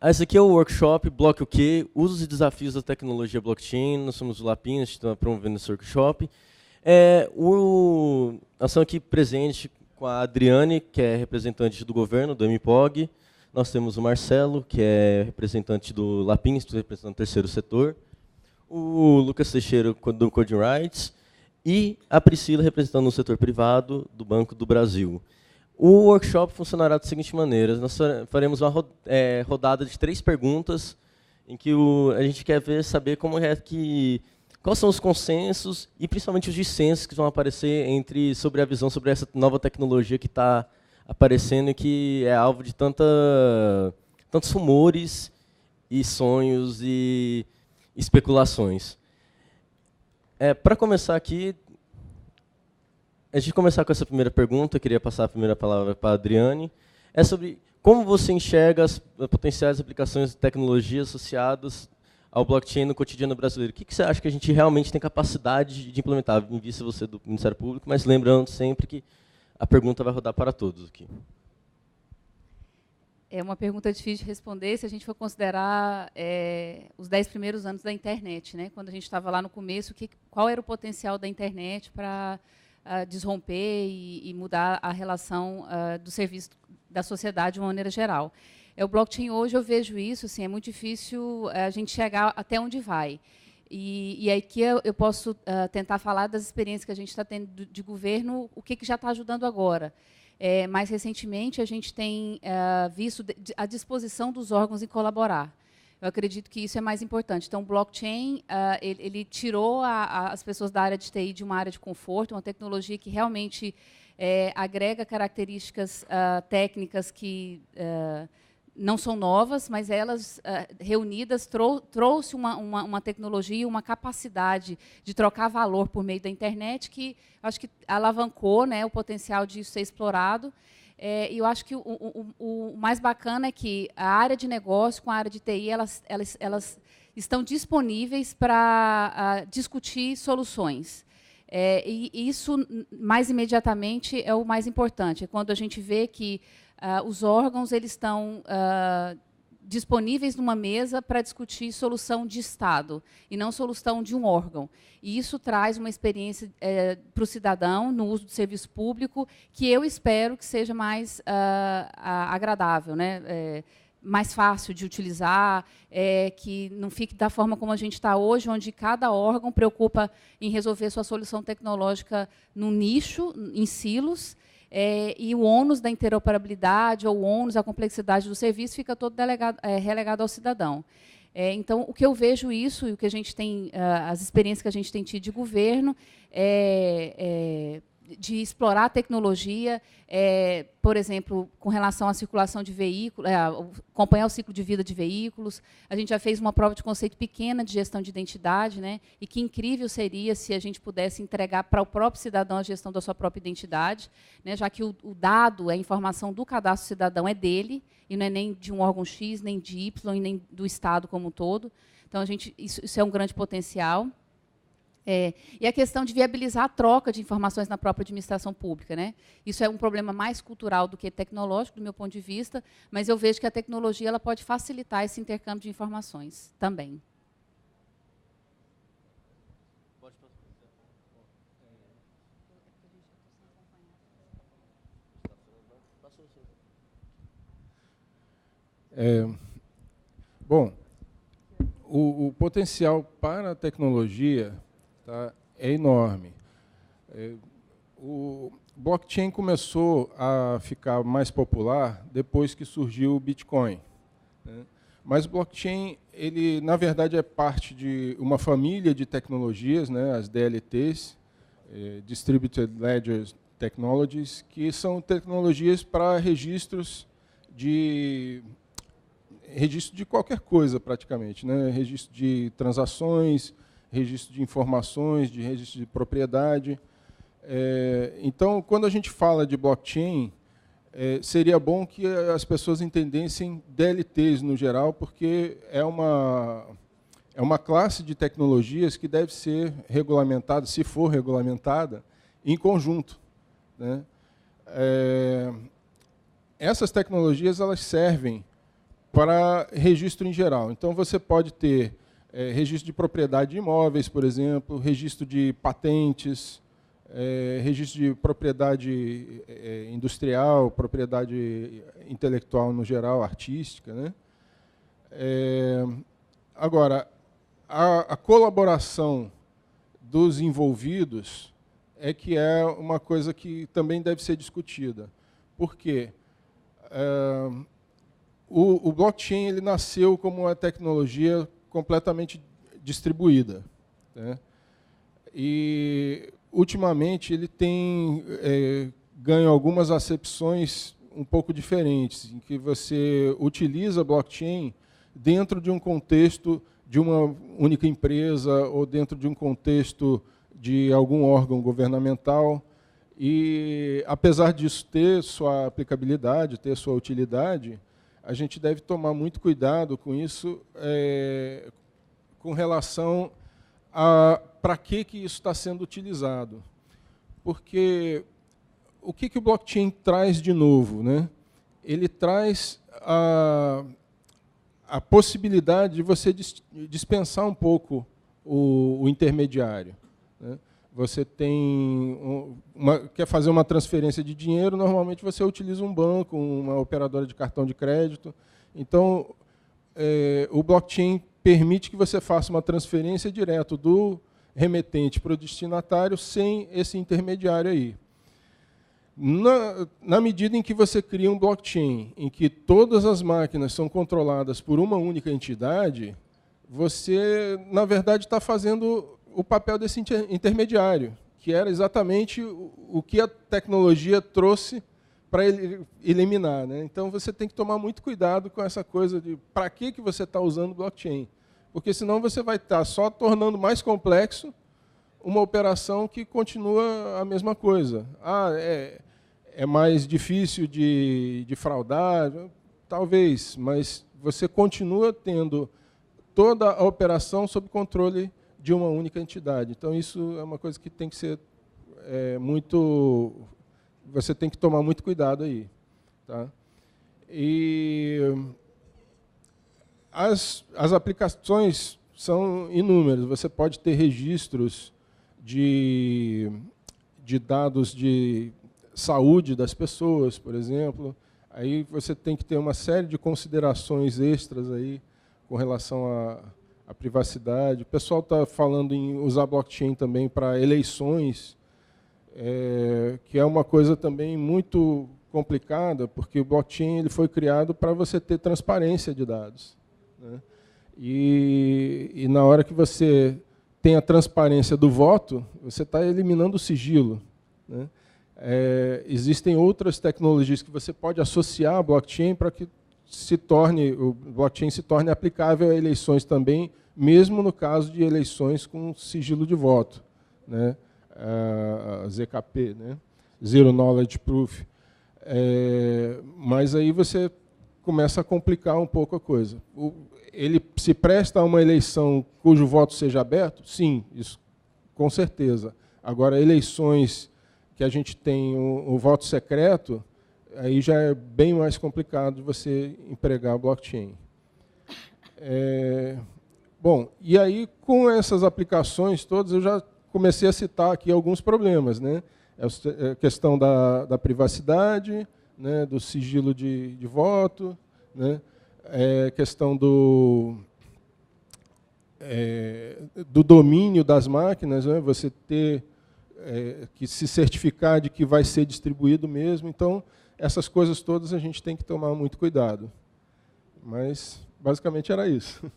Esse aqui é o workshop Block o quê? Usos e desafios da tecnologia blockchain. Nós somos o Lapin, a gente está promovendo esse workshop. Nós estamos aqui presentes com a Adriane, que é representante do governo, do MPOG. Nós temos o Marcelo, que é representante do Lapin, representando o terceiro setor. O Lucas Teixeira, do Coding Rights. E a Priscila, representando o setor privado do Banco do Brasil. O workshop funcionará da seguinte maneira: nós faremos uma rodada de 3 perguntas, em que a gente quer saber quais são os consensos e principalmente os dissensos que vão aparecer sobre a visão sobre essa nova tecnologia que está aparecendo e que é alvo de tantos rumores e sonhos e especulações. Para começar aqui, antes de começar com essa primeira pergunta, eu queria passar a primeira palavra para a Adriane. É sobre como você enxerga as potenciais aplicações de tecnologia associadas ao blockchain no cotidiano brasileiro. O que você acha que a gente realmente tem capacidade de implementar? Em vista você do Ministério Público, mas lembrando sempre que a pergunta vai rodar para todos aqui. É uma pergunta difícil de responder se a gente for considerar os 10 primeiros anos da internet, né? Quando a gente estava lá no começo, qual era o potencial da internet para desromper e mudar a relação do serviço da sociedade de uma maneira geral. O blockchain hoje eu vejo isso, assim, é muito difícil a gente chegar até onde vai. E aqui eu posso tentar falar das experiências que a gente está tendo de governo, o que já está ajudando agora. Mais recentemente, a gente tem visto a disposição dos órgãos em colaborar. Eu acredito que isso é mais importante. Então, o blockchain, ele tirou as pessoas da área de TI de uma área de conforto, uma tecnologia que realmente agrega características técnicas que não são novas, mas elas, reunidas, trouxe uma tecnologia, uma capacidade de trocar valor por meio da internet que acho que alavancou, né, o potencial disso ser explorado. E eu acho que o mais bacana é que a área de negócio com a área de TI, elas estão disponíveis para discutir soluções. E isso, mais imediatamente, é o mais importante. É quando a gente vê que os órgãos eles estão disponíveis numa mesa para discutir solução de Estado, e não solução de um órgão. E isso traz uma experiência para o cidadão, no uso do serviço público, que eu espero que seja mais agradável, né? Mais fácil de utilizar, que não fique da forma como a gente está hoje, onde cada órgão preocupa em resolver sua solução tecnológica num nicho, em silos, e o ônus da interoperabilidade ou o ônus da complexidade do serviço fica todo relegado ao cidadão. Então, o que eu vejo isso, e o que a gente tem, as experiências que a gente tem tido de governo, de explorar a tecnologia, por exemplo, com relação à circulação de veículos, acompanhar o ciclo de vida de veículos. A gente já fez uma prova de conceito pequena de gestão de identidade, né? E que incrível seria se a gente pudesse entregar para o próprio cidadão a gestão da sua própria identidade, né? Já que o dado, a informação do cadastro cidadão é dele, e não é nem de um órgão X, nem de Y, e nem do Estado como um todo. Então, isso é um grande potencial. E a questão de viabilizar a troca de informações na própria administração pública, né? Isso é um problema mais cultural do que tecnológico, do meu ponto de vista, mas eu vejo que a tecnologia ela pode facilitar esse intercâmbio de informações também. Bom, o potencial para a tecnologia é enorme. O blockchain começou a ficar mais popular depois que surgiu o Bitcoin, né? Mas o blockchain, ele, na verdade, é parte de uma família de tecnologias, né, as DLTs, Distributed Ledger Technologies, que são tecnologias para registro de qualquer coisa, praticamente, né? Registro de transações, registro de informações, de registro de propriedade. Então, quando a gente fala de blockchain, seria bom que as pessoas entendessem DLTs no geral, porque é uma classe de tecnologias que deve ser regulamentada, se for regulamentada, em conjunto, né? Essas tecnologias elas servem para registro em geral. Então, você pode ter registro de propriedade de imóveis, por exemplo, registro de patentes, registro de propriedade industrial, propriedade intelectual no geral, artística, né? Agora, a colaboração dos envolvidos é que é uma coisa que também deve ser discutida. Por quê? O blockchain ele nasceu como uma tecnologia completamente distribuída, né? E, ultimamente, ele tem ganho algumas acepções um pouco diferentes, em que você utiliza blockchain dentro de um contexto de uma única empresa ou dentro de um contexto de algum órgão governamental. E, apesar disso ter sua aplicabilidade, ter sua utilidade, a gente deve tomar muito cuidado com isso, com relação a para que isso está sendo utilizado. Porque o que o blockchain traz de novo, né? Ele traz a possibilidade de você dispensar um pouco o intermediário, né? Você quer fazer uma transferência de dinheiro, normalmente você utiliza um banco, uma operadora de cartão de crédito. Então, o blockchain permite que você faça uma transferência direto do remetente para o destinatário sem esse intermediário aí. Na medida em que você cria um blockchain em que todas as máquinas são controladas por uma única entidade, você, na verdade, está fazendo o papel desse intermediário, que era exatamente o que a tecnologia trouxe para eliminar, né? Então, você tem que tomar muito cuidado com essa coisa de para que você está usando blockchain. Porque, senão, você vai estar só tornando mais complexo uma operação que continua a mesma coisa. É mais difícil de fraudar? Talvez, mas você continua tendo toda a operação sob controle de uma única entidade. Então, isso é uma coisa que tem que ser muito... Você tem que tomar muito cuidado aí. Tá? E as aplicações são inúmeras. Você pode ter registros de dados de saúde das pessoas, por exemplo. Aí você tem que ter uma série de considerações extras aí com relação à privacidade. O pessoal está falando em usar blockchain também para eleições, que é uma coisa também muito complicada, porque o blockchain ele foi criado para você ter transparência de dados, né? E na hora que você tem a transparência do voto, você está eliminando o sigilo, né? Existem outras tecnologias que você pode associar a blockchain para que o blockchain se torne aplicável a eleições também, mesmo no caso de eleições com sigilo de voto, né? A ZKP, né? Zero Knowledge Proof. Mas aí você começa a complicar um pouco a coisa. Ele se presta a uma eleição cujo voto seja aberto? Sim, isso com certeza. Agora, eleições que a gente tem o voto secreto, aí já é bem mais complicado de você empregar a blockchain. Bom, e aí, com essas aplicações todas, eu já comecei a citar aqui alguns problemas, né? A questão da privacidade, né? Do sigilo de voto, né? Questão do domínio das máquinas, né? Você ter que se certificar de que vai ser distribuído mesmo. Então, essas coisas todas a gente tem que tomar muito cuidado. Mas, basicamente, era isso.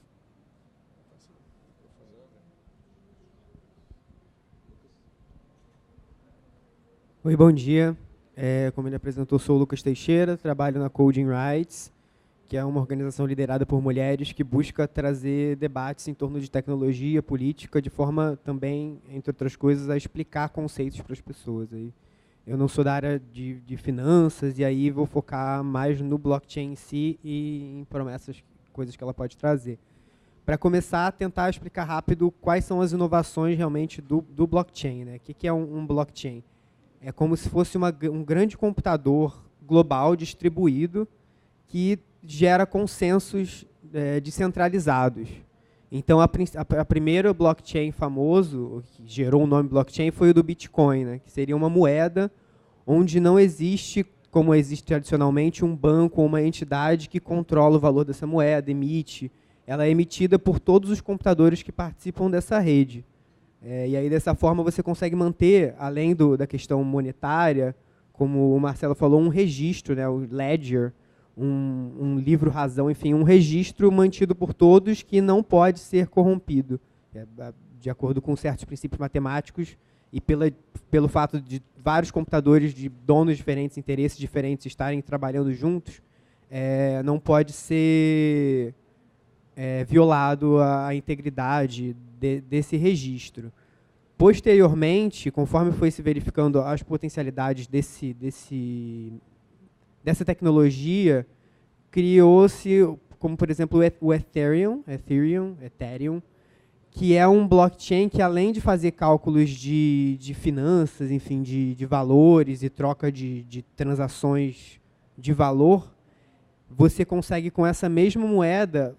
Oi, bom dia. Como ele apresentou, sou o Lucas Teixeira, trabalho na Coding Rights, que é uma organização liderada por mulheres que busca trazer debates em torno de tecnologia, política, de forma também, entre outras coisas, a explicar conceitos para as pessoas. Eu não sou da área de finanças, e aí vou focar mais no blockchain em si e em promessas, coisas que ela pode trazer. Para começar, a tentar explicar rápido quais são as inovações realmente do blockchain, né? O que é um blockchain? É como se fosse um grande computador global distribuído que gera consensos descentralizados. Então, a primeira blockchain famoso, que gerou o nome blockchain, foi o do Bitcoin, né, que seria uma moeda onde não existe, como existe tradicionalmente, um banco ou uma entidade que controla o valor dessa moeda, emite. Ela é emitida por todos os computadores que participam dessa rede. E aí, dessa forma, você consegue manter, além da questão monetária, como o Marcelo falou, um registro, né, o ledger, um livro-razão, enfim, um registro mantido por todos que não pode ser corrompido, de acordo com certos princípios matemáticos e pelo fato de vários computadores de donos diferentes, interesses diferentes estarem trabalhando juntos, não pode ser violado a integridade desse registro. Posteriormente, conforme foi se verificando as potencialidades dessa tecnologia, criou-se, como por exemplo o Ethereum, que é um blockchain que, além de fazer cálculos de finanças, enfim, de valores e troca de transações de valor, você consegue, com essa mesma moeda,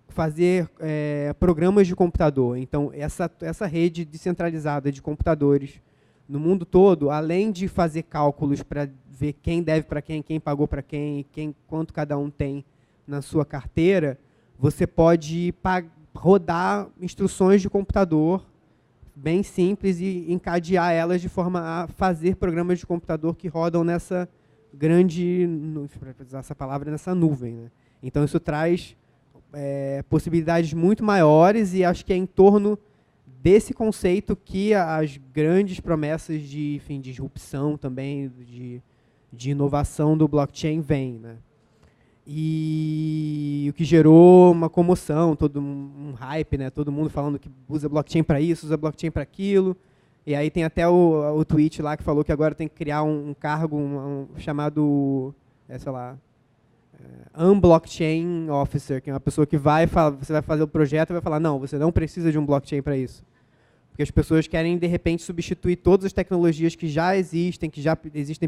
fazer programas de computador. Então, essa rede descentralizada de computadores no mundo todo, além de fazer cálculos para ver quem deve para quem pagou para quem, quanto cada um tem na sua carteira, você pode rodar instruções de computador bem simples e encadear elas de forma a fazer programas de computador que rodam nessa grande, para usar essa palavra, nessa nuvem, né? Então, isso traz possibilidades muito maiores, e acho que é em torno desse conceito que as grandes promessas de disrupção também, de inovação do blockchain vêm, né? E o que gerou uma comoção, todo um hype, né? Todo mundo falando que usa blockchain para isso, usa blockchain para aquilo. E aí tem até o tweet lá que falou que agora tem que criar um cargo chamado, sei lá, Unblockchain Officer, que é uma pessoa que você vai fazer o projeto e vai falar, não, você não precisa de um blockchain para isso. Porque as pessoas querem, de repente, substituir todas as tecnologias que já existem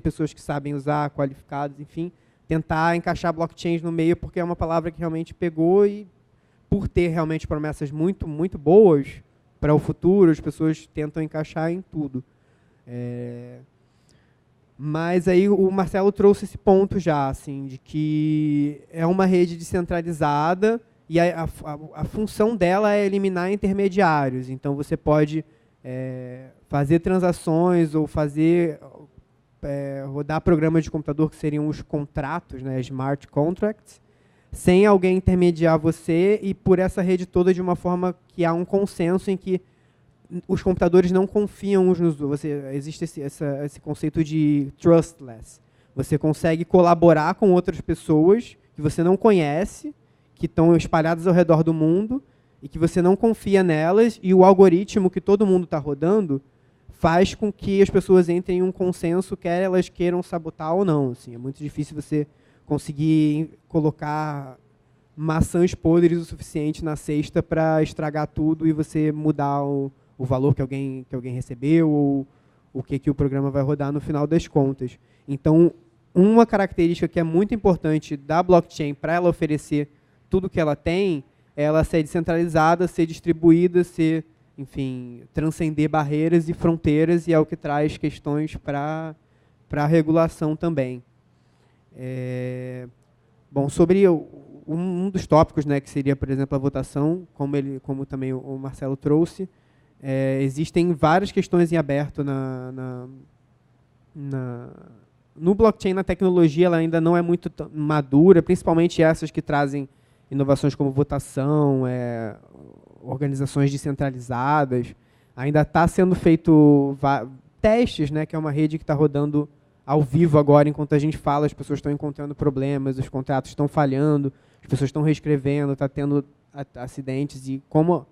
pessoas que sabem usar, qualificadas, enfim, tentar encaixar blockchains no meio, porque é uma palavra que realmente pegou, e por ter realmente promessas muito, muito boas para o futuro, as pessoas tentam encaixar em tudo. Mas aí o Marcelo trouxe esse ponto já, assim, de que é uma rede descentralizada e a função dela é eliminar intermediários. Então, você pode fazer transações ou rodar programas de computador que seriam os contratos, né, smart contracts, sem alguém intermediar você, e por essa rede toda de uma forma que há um consenso em que os computadores não confiam uns nos outros. Existe esse conceito de trustless. Você consegue colaborar com outras pessoas que você não conhece, que estão espalhadas ao redor do mundo, e que você não confia nelas, e o algoritmo que todo mundo está rodando faz com que as pessoas entrem em um consenso, quer elas queiram sabotar ou não. Assim, é muito difícil você conseguir colocar maçãs podres o suficiente na cesta para estragar tudo e você mudar o valor que alguém recebeu, ou o que o programa vai rodar no final das contas. Então, uma característica que é muito importante da blockchain para ela oferecer tudo que ela tem, é ela ser descentralizada, ser distribuída, enfim, transcender barreiras e fronteiras, e é o que traz questões para a regulação também. Bom, sobre um dos tópicos, né, que seria, por exemplo, a votação, como também o Marcelo trouxe, existem várias questões em aberto no blockchain. Na tecnologia, ela ainda não é muito madura, principalmente essas que trazem inovações como votação, organizações descentralizadas. Ainda está sendo feito testes, né, que é uma rede que está rodando ao vivo agora, enquanto a gente fala, as pessoas estão encontrando problemas, os contratos estão falhando, as pessoas estão reescrevendo, está tendo acidentes, e como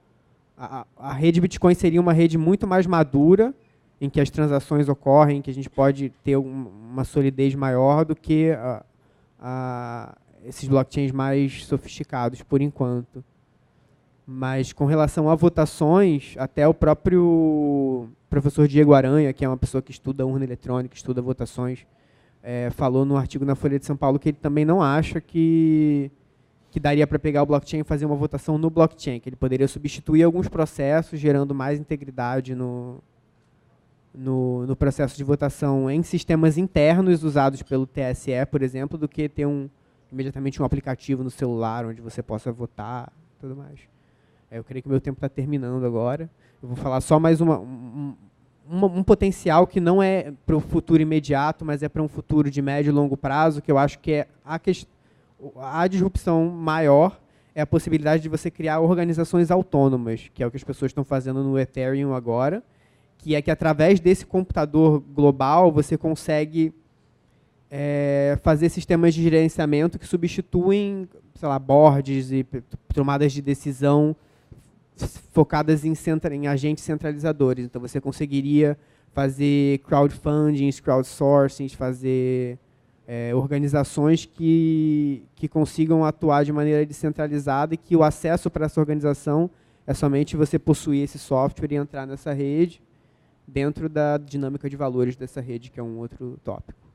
a rede Bitcoin seria uma rede muito mais madura, em que as transações ocorrem, que a gente pode ter uma solidez maior do que esses blockchains mais sofisticados, por enquanto. Mas, com relação a votações, até o próprio professor Diego Aranha, que é uma pessoa que estuda urna eletrônica, estuda votações, falou no artigo na Folha de São Paulo que ele também não acha que daria para pegar o blockchain e fazer uma votação no blockchain, que ele poderia substituir alguns processos, gerando mais integridade no processo de votação em sistemas internos usados pelo TSE, por exemplo, do que ter imediatamente um aplicativo no celular onde você possa votar e tudo mais. Eu creio que o meu tempo está terminando agora. Eu vou falar só mais um potencial que não é para o futuro imediato, mas é para um futuro de médio e longo prazo, que eu acho que é a disrupção maior é a possibilidade de você criar organizações autônomas, que é o que as pessoas estão fazendo no Ethereum agora, que é que através desse computador global você consegue fazer sistemas de gerenciamento que substituem, sei lá, boards e tomadas de decisão focadas em agentes centralizadores. Então, você conseguiria fazer crowdfundings, crowdsourcing, fazer organizações que consigam atuar de maneira descentralizada e que o acesso para essa organização é somente você possuir esse software e entrar nessa rede dentro da dinâmica de valores dessa rede, que é um outro tópico.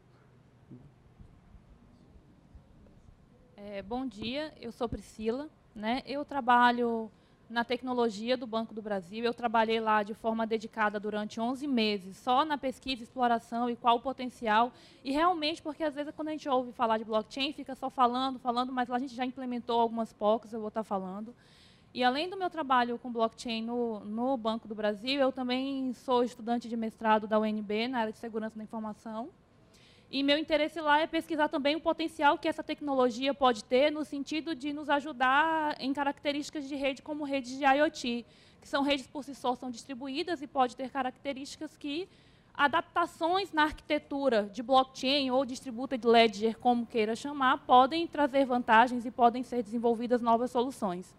Bom dia, eu sou Priscila, né? Eu trabalho na tecnologia do Banco do Brasil. Eu trabalhei lá de forma dedicada durante 11 meses, só na pesquisa, exploração e qual o potencial. E realmente, porque às vezes quando a gente ouve falar de blockchain, fica só falando, mas lá a gente já implementou algumas poucas, eu vou estar falando. E além do meu trabalho com blockchain no Banco do Brasil, eu também sou estudante de mestrado da UNB, na área de segurança da informação. E meu interesse lá é pesquisar também o potencial que essa tecnologia pode ter no sentido de nos ajudar em características de rede como redes de IoT, que são redes por si só, são distribuídas e pode ter características que adaptações na arquitetura de blockchain ou distributed ledger, como queira chamar, podem trazer vantagens e podem ser desenvolvidas novas soluções.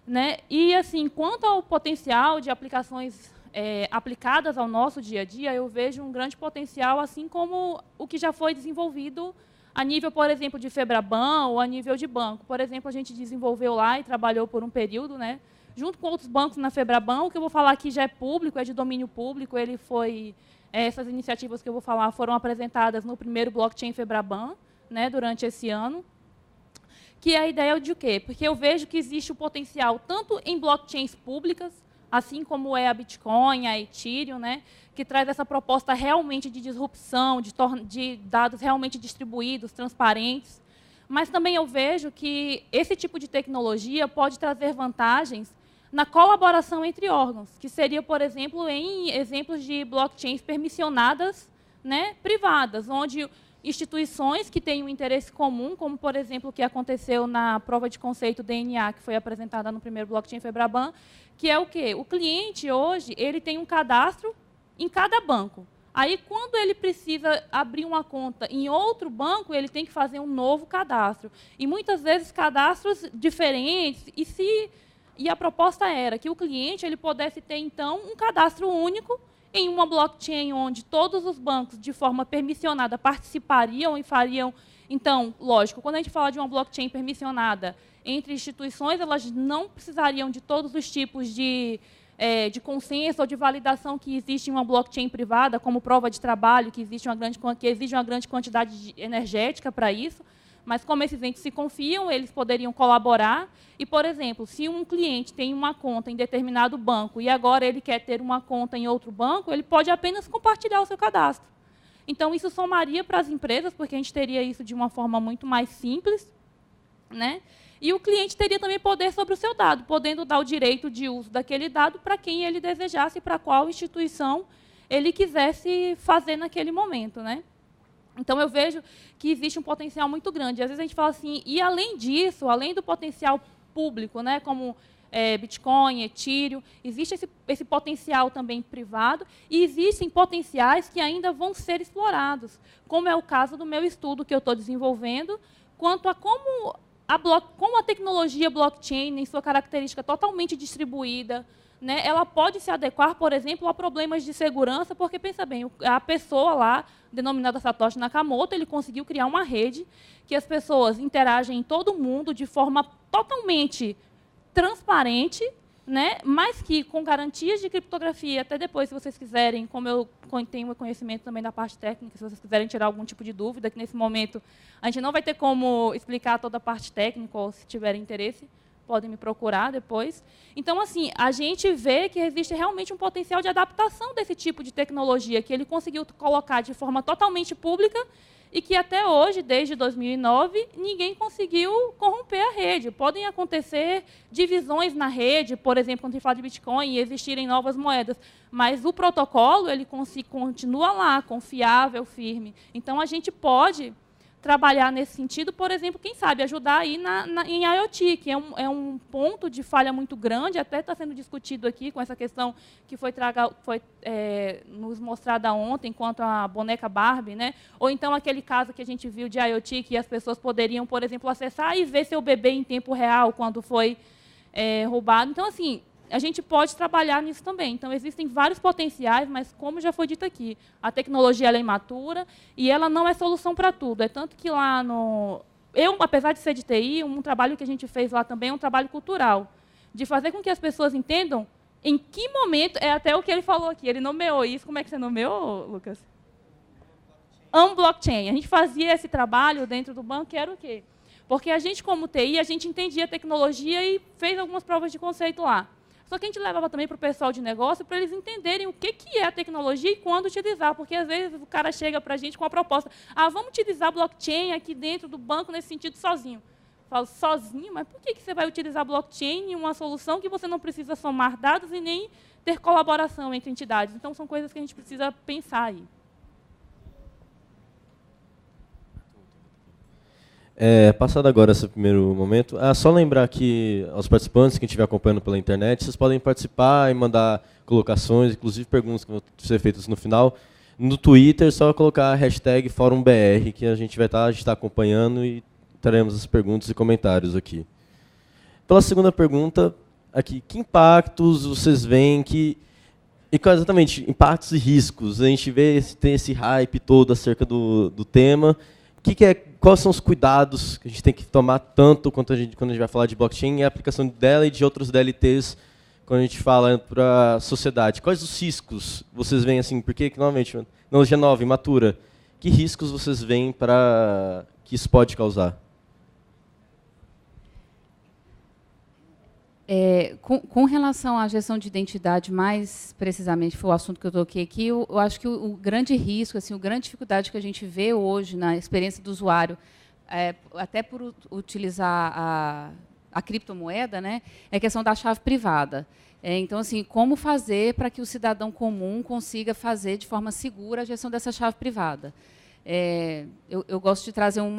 Né? E, assim, quanto ao potencial de aplicações aplicadas ao nosso dia a dia, eu vejo um grande potencial, assim como o que já foi desenvolvido a nível, por exemplo, de Febraban ou a nível de banco. Por exemplo, a gente desenvolveu lá e trabalhou por um período, né, junto com outros bancos na Febraban. O que eu vou falar aqui já é público, é de domínio público. Essas iniciativas que eu vou falar foram apresentadas no primeiro blockchain Febraban, né, durante esse ano. Que é a ideia de o quê? Porque eu vejo que existe o potencial tanto em blockchains públicas, assim como é a Bitcoin, a Ethereum, né, que traz essa proposta realmente de disrupção, de dados realmente distribuídos, transparentes. Mas também eu vejo que esse tipo de tecnologia pode trazer vantagens na colaboração entre órgãos, que seria, por exemplo, em exemplos de blockchains permissionadas, né, privadas, onde instituições que têm um interesse comum, como, por exemplo, o que aconteceu na prova de conceito DNA, que foi apresentada no primeiro blockchain Febraban, que é o quê? O cliente, hoje, ele tem um cadastro em cada banco. Aí, quando ele precisa abrir uma conta em outro banco, ele tem que fazer um novo cadastro. E, muitas vezes, cadastros diferentes. E a proposta era que o cliente ele pudesse ter, então, um cadastro único em uma blockchain onde todos os bancos, de forma permissionada, participariam e fariam. Então, lógico, quando a gente fala de uma blockchain permissionada entre instituições, elas não precisariam de todos os tipos de consenso ou de validação que existe em uma blockchain privada, como prova de trabalho, que exige uma grande quantidade energética para isso. Mas, como esses entes se confiam, eles poderiam colaborar. E, por exemplo, se um cliente tem uma conta em determinado banco e agora ele quer ter uma conta em outro banco, ele pode apenas compartilhar o seu cadastro. Então, isso somaria para as empresas, porque a gente teria isso de uma forma muito mais simples, né? E o cliente teria também poder sobre o seu dado, podendo dar o direito de uso daquele dado para quem ele desejasse, para qual instituição ele quisesse fazer naquele momento, né? Então, eu vejo que existe um potencial muito grande. Às vezes, a gente fala assim, e além disso, além do potencial público, né, como Bitcoin, Ethereum, existe esse potencial também privado, e existem potenciais que ainda vão ser explorados, como é o caso do meu estudo que eu estou desenvolvendo, quanto a como a tecnologia blockchain, em sua característica totalmente distribuída, né, ela pode se adequar, por exemplo, a problemas de segurança, porque, pensa bem, a pessoa lá, denominada Satoshi Nakamoto, ele conseguiu criar uma rede que as pessoas interagem em todo o mundo de forma totalmente transparente né, mas que com garantias de criptografia, até depois, se vocês quiserem, como eu tenho conhecimento também da parte técnica, se vocês quiserem tirar algum tipo de dúvida, que nesse momento a gente não vai ter como explicar toda a parte técnica, ou se tiverem interesse, podem me procurar depois. Então, assim, a gente vê que existe realmente um potencial de adaptação desse tipo de tecnologia, que ele conseguiu colocar de forma totalmente pública e que até hoje, desde 2009, ninguém conseguiu corromper a rede. Podem acontecer divisões na rede, por exemplo, quando a gente fala de Bitcoin, e existirem novas moedas, mas o protocolo ele continua lá, confiável, firme. Então, a gente pode trabalhar nesse sentido, por exemplo, quem sabe, ajudar aí em IoT, que é um ponto de falha muito grande, até está sendo discutido aqui com essa questão que foi nos mostrada ontem, quanto à boneca Barbie, né? Ou então aquele caso que a gente viu de IoT, que as pessoas poderiam, por exemplo, acessar e ver seu bebê em tempo real quando foi roubado. Então, assim, a gente pode trabalhar nisso também. Então, existem vários potenciais, mas, como já foi dito aqui, a tecnologia ela é imatura e ela não é solução para tudo. É tanto que lá no... apesar de ser de TI, um trabalho que a gente fez lá também é um trabalho cultural, de fazer com que as pessoas entendam em que momento... É até o que ele falou aqui, ele nomeou isso. Como é que você nomeou, Lucas? Unblockchain. A gente fazia esse trabalho dentro do banco, que era o quê? Porque a gente, como TI, a gente entendia a tecnologia e fez algumas provas de conceito lá. Só que a gente levava também para o pessoal de negócio para eles entenderem o que é a tecnologia e quando utilizar, porque às vezes o cara chega para a gente com a proposta, vamos utilizar blockchain aqui dentro do banco nesse sentido sozinho. Eu falo, sozinho? Mas por que você vai utilizar blockchain em uma solução que você não precisa somar dados e nem ter colaboração entre entidades? Então, são coisas que a gente precisa pensar aí. Passado agora esse primeiro momento, só lembrar que aos participantes que estiver acompanhando pela internet, vocês podem participar e mandar colocações, inclusive perguntas que vão ser feitas no final. No Twitter, só colocar a hashtag FórumBR, que a gente vai estar acompanhando e teremos as perguntas e comentários aqui. Pela segunda pergunta, aqui, que impactos vocês veem exatamente, impactos e riscos? A gente vê tem esse hype todo acerca do tema. Quais são os cuidados que a gente tem que tomar tanto quando a gente vai falar de blockchain e a aplicação dela e de outros DLTs quando a gente fala para a sociedade? Quais os riscos vocês veem assim? Porque, novamente, tecnologia nova, imatura. Que riscos vocês veem para que isso pode causar? Com relação à gestão de identidade, mais precisamente, foi o assunto que eu toquei aqui, eu acho que o grande risco, assim, a grande dificuldade que a gente vê hoje na experiência do usuário, até por utilizar a criptomoeda, né, é a questão da chave privada. Então, assim, como fazer para que o cidadão comum consiga fazer de forma segura a gestão dessa chave privada? Eu gosto de trazer um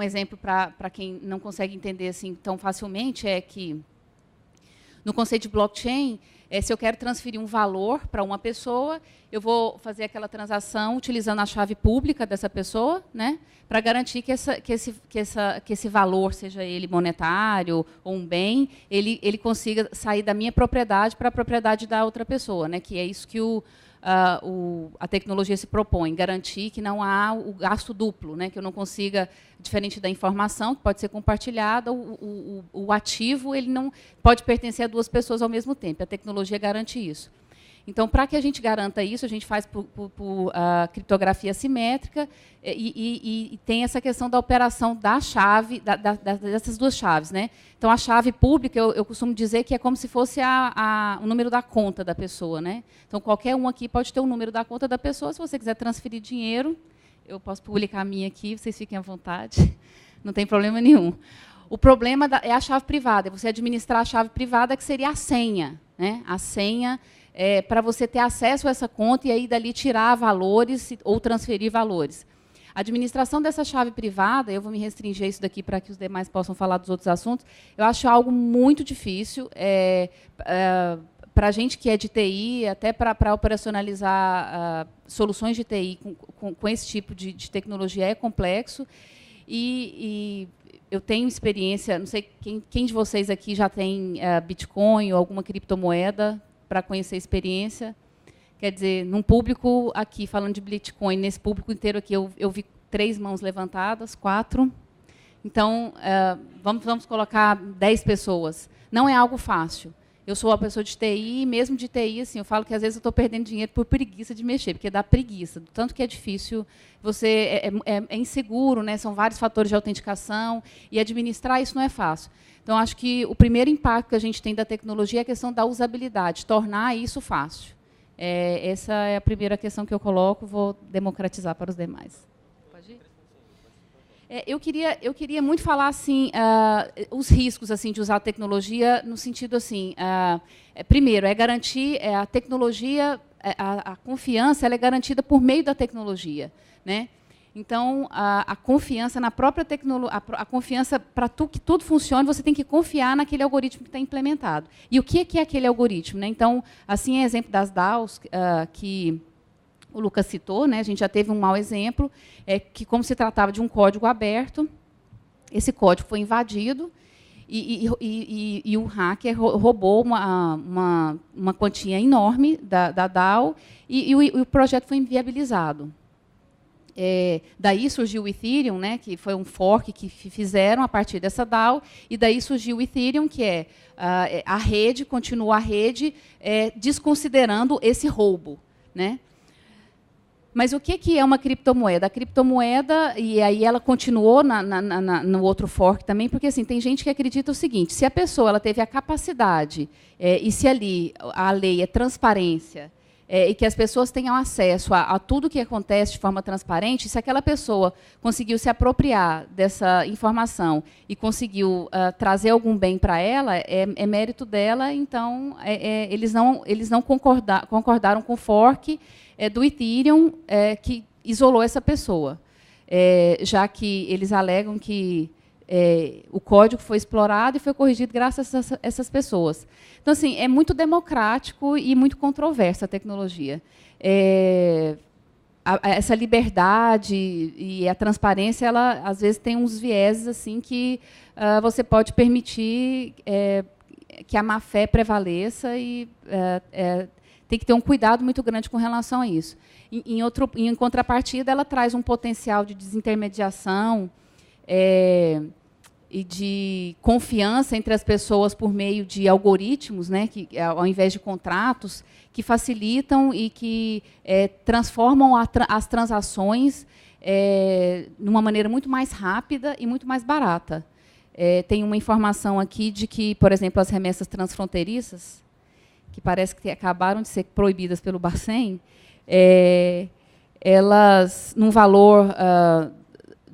exemplo para quem não consegue entender assim tão facilmente, é que, no conceito de blockchain, se eu quero transferir um valor para uma pessoa, eu vou fazer aquela transação utilizando a chave pública dessa pessoa, né, para garantir que esse valor, seja ele monetário ou um bem, ele consiga sair da minha propriedade para a propriedade da outra pessoa, né, que é isso que a tecnologia se propõe, garantir que não há o gasto duplo, né, que eu não consiga, diferente da informação, que pode ser compartilhada, o ativo ele não pode pertencer a duas pessoas ao mesmo tempo. A tecnologia garante isso. Então, para que a gente garanta isso, a gente faz por criptografia simétrica e tem essa questão da operação da chave, dessas duas chaves, né? Então, a chave pública, eu costumo dizer que é como se fosse o número da conta da pessoa, né? Então, qualquer um aqui pode ter o número da conta da pessoa. Se você quiser transferir dinheiro, eu posso publicar a minha aqui, vocês fiquem à vontade, não tem problema nenhum. O problema é a chave privada, é você administrar a chave privada, que seria a senha, né? A senha para você ter acesso a essa conta e aí dali tirar valores ou transferir valores. A administração dessa chave privada, eu vou me restringir a isso daqui para que os demais possam falar dos outros assuntos, eu acho algo muito difícil. Para a gente que é de TI, até para operacionalizar soluções de TI com esse tipo de tecnologia é complexo. E eu tenho experiência, não sei quem de vocês aqui já tem Bitcoin ou alguma criptomoeda para conhecer a experiência. Quer dizer, num público aqui, falando de Bitcoin, nesse público inteiro aqui, eu vi 3 mãos levantadas, 4. Então, vamos colocar 10 pessoas. Não é algo fácil. Eu sou uma pessoa de TI, e mesmo de TI, assim, eu falo que às vezes eu estou perdendo dinheiro por preguiça de mexer, porque dá preguiça, do tanto que é difícil, você é inseguro, né? São vários fatores de autenticação, e administrar isso não é fácil. Então, acho que o primeiro impacto que a gente tem da tecnologia é a questão da usabilidade, tornar isso fácil. Essa é a primeira questão que eu coloco, vou democratizar para os demais. Pode ir? Eu queria muito falar assim, os riscos assim de usar a tecnologia no sentido assim, primeiro, garantir a tecnologia, a confiança, ela é garantida por meio da tecnologia, né? Então, a confiança na própria tecnologia, a confiança para que tudo funcione, você tem que confiar naquele algoritmo que está implementado. E o que é aquele algoritmo, né? Então, assim, exemplo das DAOs que o Lucas citou, né? A gente já teve um mau exemplo, que como se tratava de um código aberto, esse código foi invadido e o hacker roubou uma quantia enorme da DAO e o projeto foi inviabilizado. Daí surgiu o Ethereum, né, que foi um fork que fizeram a partir dessa DAO, e daí surgiu o Ethereum, que a rede, continua a rede, desconsiderando esse roubo, né? Mas o que é uma criptomoeda? A criptomoeda, e aí ela continuou no outro fork também, porque assim, tem gente que acredita o seguinte, se a pessoa ela teve a capacidade, e se ali a lei é transparência, e que as pessoas tenham acesso a tudo que acontece de forma transparente, se aquela pessoa conseguiu se apropriar dessa informação e conseguiu trazer algum bem para ela, é mérito dela, então eles não concordaram com o fork do Ethereum que isolou essa pessoa, já que eles alegam que o código foi explorado e foi corrigido graças a essas pessoas. Então, assim, é muito democrático e muito controversa a tecnologia. Essa liberdade e a transparência, ela às vezes tem uns vieses assim que você pode permitir que a má-fé prevaleça e tem que ter um cuidado muito grande com relação a isso. Em contrapartida, ela traz um potencial de desintermediação e de confiança entre as pessoas por meio de algoritmos, né, que, ao invés de contratos, que facilitam e que transformam as transações de uma maneira muito mais rápida e muito mais barata. Tem uma informação aqui de que, por exemplo, as remessas transfronteiriças, que parece que acabaram de ser proibidas pelo Bacen, elas, num valor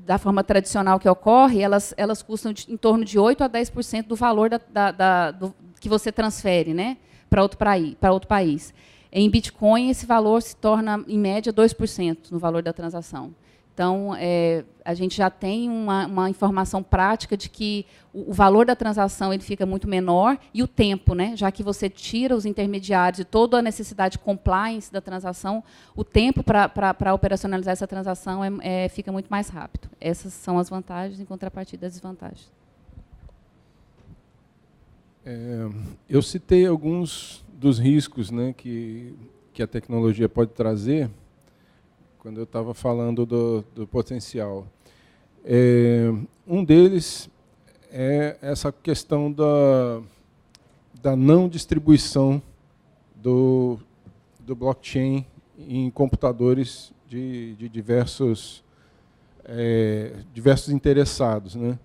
da forma tradicional que ocorre, elas custam em torno de 8% a 10% do valor que você transfere, né, para outro país. Em Bitcoin, esse valor se torna, em média, 2% no valor da transação. Então, a gente já tem uma informação prática de que o valor da transação ele fica muito menor e o tempo, né, já que você tira os intermediários e toda a necessidade de compliance da transação, o tempo para operacionalizar essa transação fica muito mais rápido. Essas são as vantagens, em contrapartida das desvantagens. Eu citei alguns dos riscos, né, que a tecnologia pode trazer, quando eu estava falando do potencial. Um deles é essa questão da não distribuição do blockchain em computadores de diversos interessados, né?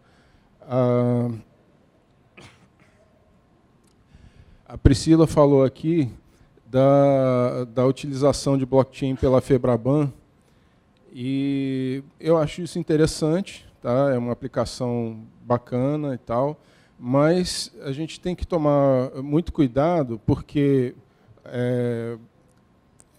A Priscila falou aqui da utilização de blockchain pela Febraban, e eu acho isso interessante, tá? É uma aplicação bacana e tal, mas a gente tem que tomar muito cuidado, porque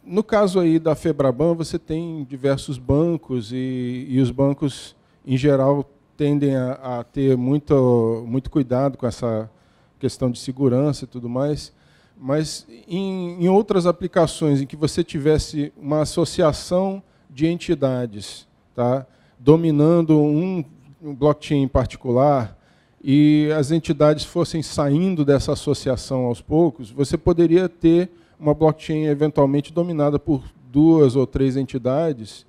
no caso aí da Febraban, você tem diversos bancos e os bancos, em geral, tendem a ter muito cuidado com essa questão de segurança e tudo mais, mas em outras aplicações em que você tivesse uma associação de entidades, tá, dominando um blockchain em particular, e as entidades fossem saindo dessa associação aos poucos, você poderia ter uma blockchain eventualmente dominada por 2 ou 3 entidades,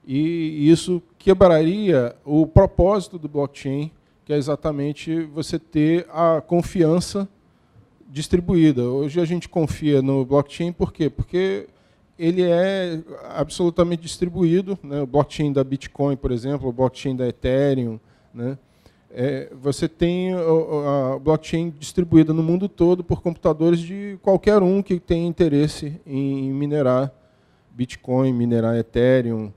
E isso quebraria o propósito do blockchain, que é exatamente você ter a confiança distribuída. Hoje a gente confia no blockchain por quê? Porque ele é absolutamente distribuído, né? O blockchain da Bitcoin, por exemplo, o blockchain da Ethereum, né? Você tem a blockchain distribuída no mundo todo por computadores de qualquer um que tenha interesse em minerar Bitcoin, minerar Ethereum,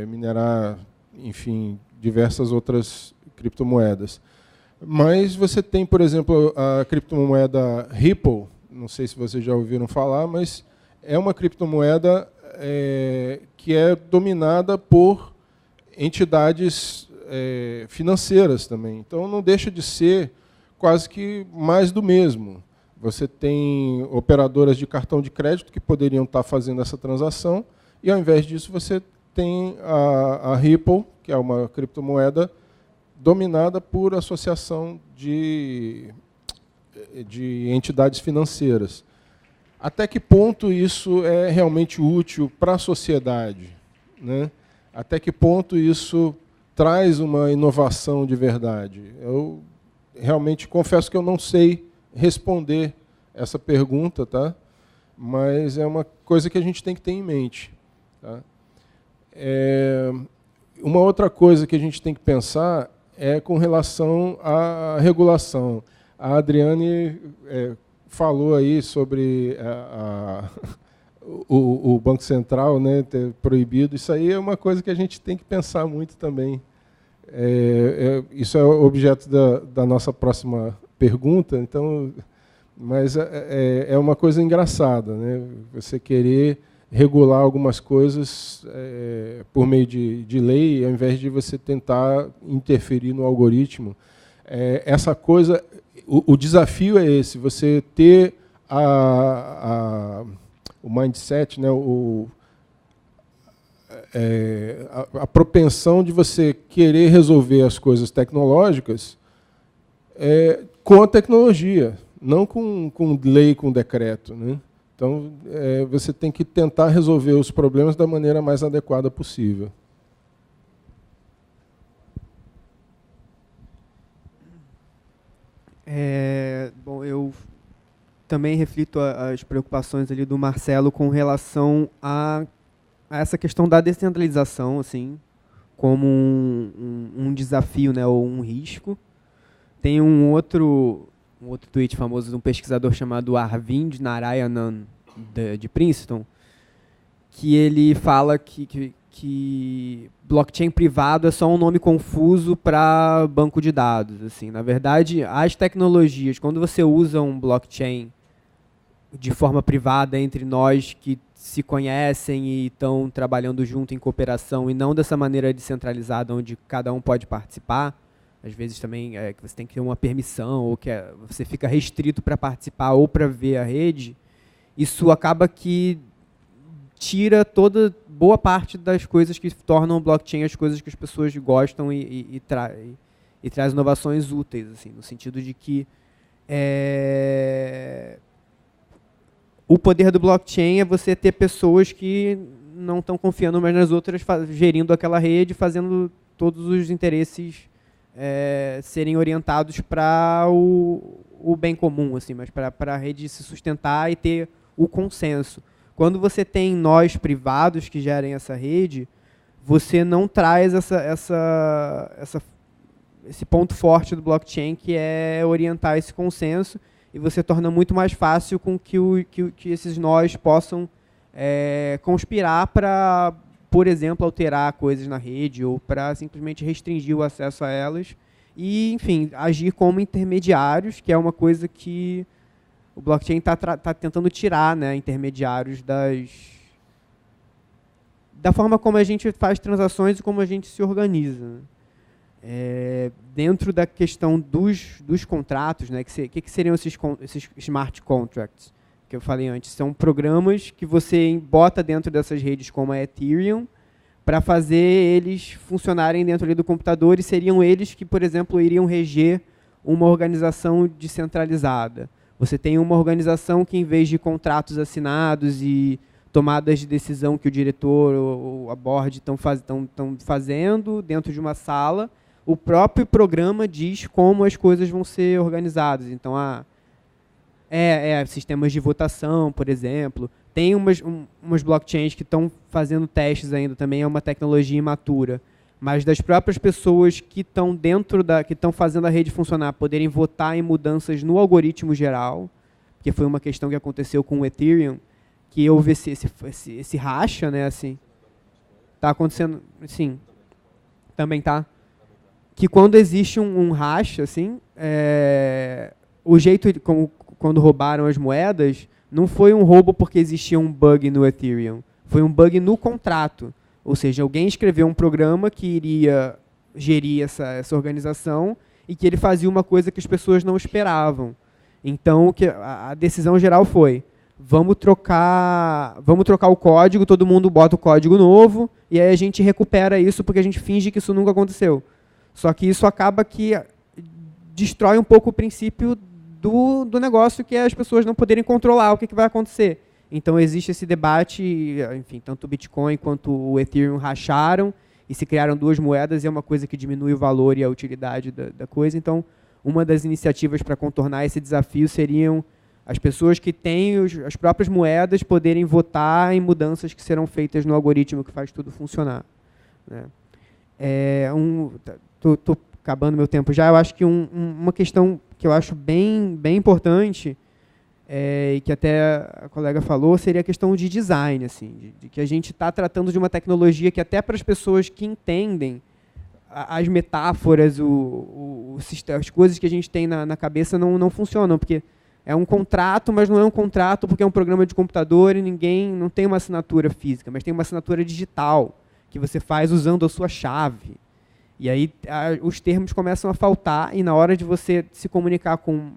minerar, enfim, diversas outras criptomoedas. Mas você tem, por exemplo, a criptomoeda Ripple, não sei se vocês já ouviram falar, mas é uma criptomoeda que é dominada por entidades financeiras também. Então, não deixa de ser quase que mais do mesmo. Você tem operadoras de cartão de crédito que poderiam estar fazendo essa transação, e, ao invés disso, você tem a Ripple, que é uma criptomoeda dominada por associação de entidades financeiras. Até que ponto isso é realmente útil para a sociedade, né? Até que ponto isso traz uma inovação de verdade? Eu realmente confesso que eu não sei responder essa pergunta, tá? Mas é uma coisa que a gente tem que ter em mente. Tá? Uma outra coisa que a gente tem que pensar é com relação à regulação. A Adriane falou aí sobre o Banco Central, né, ter proibido. Isso aí é uma coisa que a gente tem que pensar muito também. Isso é objeto da nossa próxima pergunta, então, mas é uma coisa engraçada, né? Você querer regular algumas coisas por meio de lei, ao invés de você tentar interferir no algoritmo. Essa coisa, o desafio é esse, você ter o mindset, né, a propensão de você querer resolver as coisas tecnológicas com a tecnologia, não com lei, com decreto, né? Então, você tem que tentar resolver os problemas da maneira mais adequada possível. Bom, eu também reflito as preocupações ali do Marcelo com relação a essa questão da descentralização, assim, como um desafio, né, ou um risco. Tem um outro tweet famoso de um pesquisador chamado Arvind Narayanan, de Princeton, que ele fala que blockchain privado é só um nome confuso para banco de dados. Assim. Na verdade, as tecnologias, quando você usa um blockchain de forma privada entre nós que se conhecem e estão trabalhando junto em cooperação, e não dessa maneira descentralizada, onde cada um pode participar, às vezes também que você tem que ter uma permissão, ou que você fica restrito para participar ou para ver a rede, isso acaba que tira boa parte das coisas que tornam o blockchain as coisas que as pessoas gostam e traz inovações úteis, assim, no sentido de que o poder do blockchain é você ter pessoas que não estão confiando mais nas outras, gerindo aquela rede, fazendo todos os interesses serem orientados para o bem comum, assim, mas para a rede se sustentar e ter o consenso. Quando você tem nós privados que gerem essa rede, você não traz esse ponto forte do blockchain, que é orientar esse consenso, e você torna muito mais fácil com que esses nós possam conspirar para, por exemplo, alterar coisas na rede ou para simplesmente restringir o acesso a elas e, enfim, agir como intermediários, que é uma coisa que o blockchain está tentando tirar, né, intermediários da forma como a gente faz transações e como a gente se organiza. Dentro da questão dos contratos, né, que seriam esses smart contracts que eu falei antes? São programas que você bota dentro dessas redes como a Ethereum para fazer eles funcionarem dentro ali do computador, e seriam eles que, por exemplo, iriam reger uma organização descentralizada. Você tem uma organização que, em vez de contratos assinados e tomadas de decisão que o diretor ou a board estão fazendo dentro de uma sala, o próprio programa diz como as coisas vão ser organizadas. Então, sistemas de votação, por exemplo. Tem umas blockchains que estão fazendo testes ainda, também é uma tecnologia imatura. Mas das próprias pessoas que estão que estão fazendo a rede funcionar, poderem votar em mudanças no algoritmo geral, que foi uma questão que aconteceu com o Ethereum, que houve esse racha, né, assim. Está acontecendo, sim, também tá. Que quando existe um racha, assim, o jeito, quando roubaram as moedas, não foi um roubo porque existia um bug no Ethereum, foi um bug no contrato. Ou seja, alguém escreveu um programa que iria gerir essa organização e que ele fazia uma coisa que as pessoas não esperavam. Então, a decisão geral foi, vamos trocar o código, todo mundo bota o código novo, e aí a gente recupera isso porque a gente finge que isso nunca aconteceu. Só que isso acaba que destrói um pouco o princípio do negócio, que é as pessoas não poderem controlar o que vai acontecer. Então, existe esse debate, enfim, tanto o Bitcoin quanto o Ethereum racharam e se criaram duas moedas, e é uma coisa que diminui o valor e a utilidade da coisa. Então, uma das iniciativas para contornar esse desafio seriam as pessoas que têm as próprias moedas poderem votar em mudanças que serão feitas no algoritmo que faz tudo funcionar, né? Estou acabando meu tempo já. Eu acho que uma questão que eu acho bem importante, e que até a colega falou, seria a questão de design, assim, de que a gente está tratando de uma tecnologia que até para as pessoas que entendem as metáforas, as coisas que a gente tem na cabeça não funcionam, porque é um contrato, mas não é um contrato porque é um programa de computador e não tem uma assinatura física, mas tem uma assinatura digital que você faz usando a sua chave. E aí os termos começam a faltar, e na hora de você se comunicar com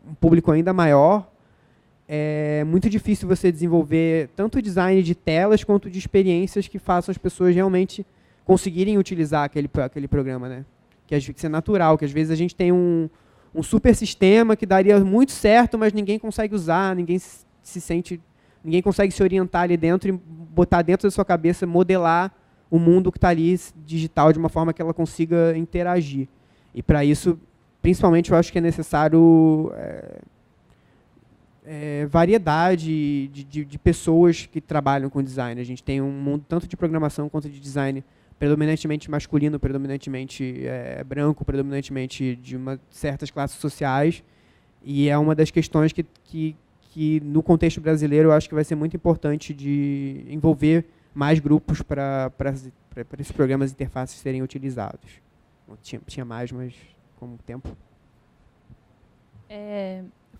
um público ainda maior, é muito difícil você desenvolver tanto design de telas quanto de experiências que façam as pessoas realmente conseguirem utilizar aquele programa, né? Que é natural, que às vezes a gente tem um super sistema que daria muito certo, mas ninguém consegue usar, ninguém consegue se orientar ali dentro e botar dentro da sua cabeça, modelar o mundo que está ali digital de uma forma que ela consiga interagir. E para isso, principalmente, eu acho que é necessário variedade de pessoas que trabalham com design. A gente tem um mundo tanto de programação quanto de design predominantemente masculino, predominantemente branco, predominantemente de certas classes sociais, e é uma das questões que no contexto brasileiro eu acho que vai ser muito importante de envolver mais grupos para esses programas de interfaces serem utilizados. Tinha mais, mas com o tempo.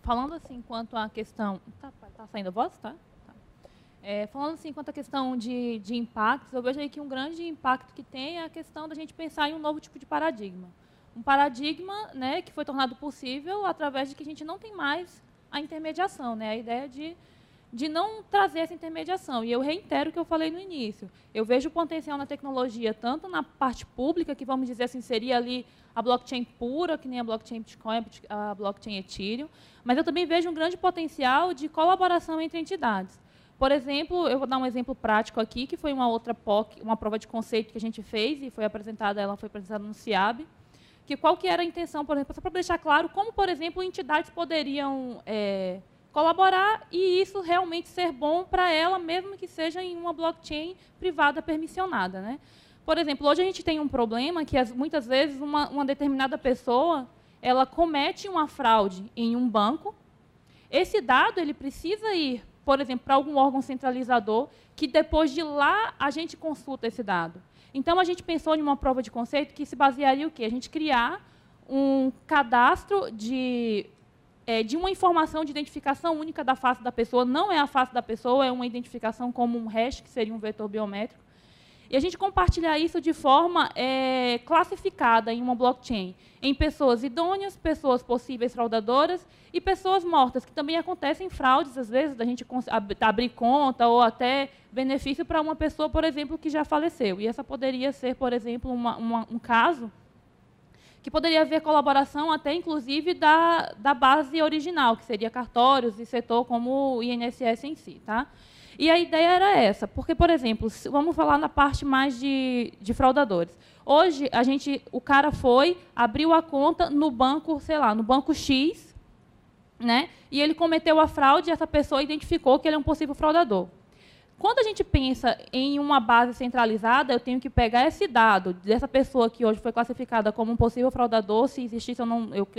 Falando assim, quanto à questão... Tá saindo a voz? Tá. Falando assim, quanto à questão de impactos, eu vejo aí que um grande impacto que tem é a questão da gente pensar em um novo tipo de paradigma. Um paradigma, né, que foi tornado possível através de que a gente não tem mais a intermediação, né, a ideia de não trazer essa intermediação. E eu reitero o que eu falei no início. Eu vejo o potencial na tecnologia, tanto na parte pública, que vamos dizer assim, seria ali a blockchain pura, que nem a blockchain Bitcoin, a blockchain Ethereum, mas eu também vejo um grande potencial de colaboração entre entidades. Por exemplo, eu vou dar um exemplo prático aqui, que foi uma outra POC, uma prova de conceito que a gente fez, e foi apresentada no CIAB, que qual que era a intenção, por exemplo, só para deixar claro como, por exemplo, entidades poderiam colaborar e isso realmente ser bom para ela, mesmo que seja em uma blockchain privada permissionada, né? Por exemplo, hoje a gente tem um problema que muitas vezes uma determinada pessoa ela comete uma fraude em um banco. Esse dado ele precisa ir, por exemplo, para algum órgão centralizador, que depois de lá a gente consulta esse dado. Então, a gente pensou em uma prova de conceito que se basearia o quê? A gente criar um cadastro de uma informação de identificação única da face da pessoa. Não é a face da pessoa, é uma identificação como um hash, que seria um vetor biométrico. E a gente compartilhar isso de forma classificada em uma blockchain, em pessoas idôneas, pessoas possíveis fraudadoras e pessoas mortas, que também acontecem fraudes, às vezes, da gente abrir conta ou até benefício para uma pessoa, por exemplo, que já faleceu. E essa poderia ser, por exemplo, um caso que poderia haver colaboração até, inclusive, da base original, que seria cartórios e setor como o INSS em si. Tá? E a ideia era essa, porque, por exemplo, vamos falar na parte mais de fraudadores. Hoje, o cara abriu a conta no banco, sei lá, no banco X, né? E ele cometeu a fraude e essa pessoa identificou que ele é um possível fraudador. Quando a gente pensa em uma base centralizada, eu tenho que pegar esse dado dessa pessoa que hoje foi classificada como um possível fraudador, se existisse,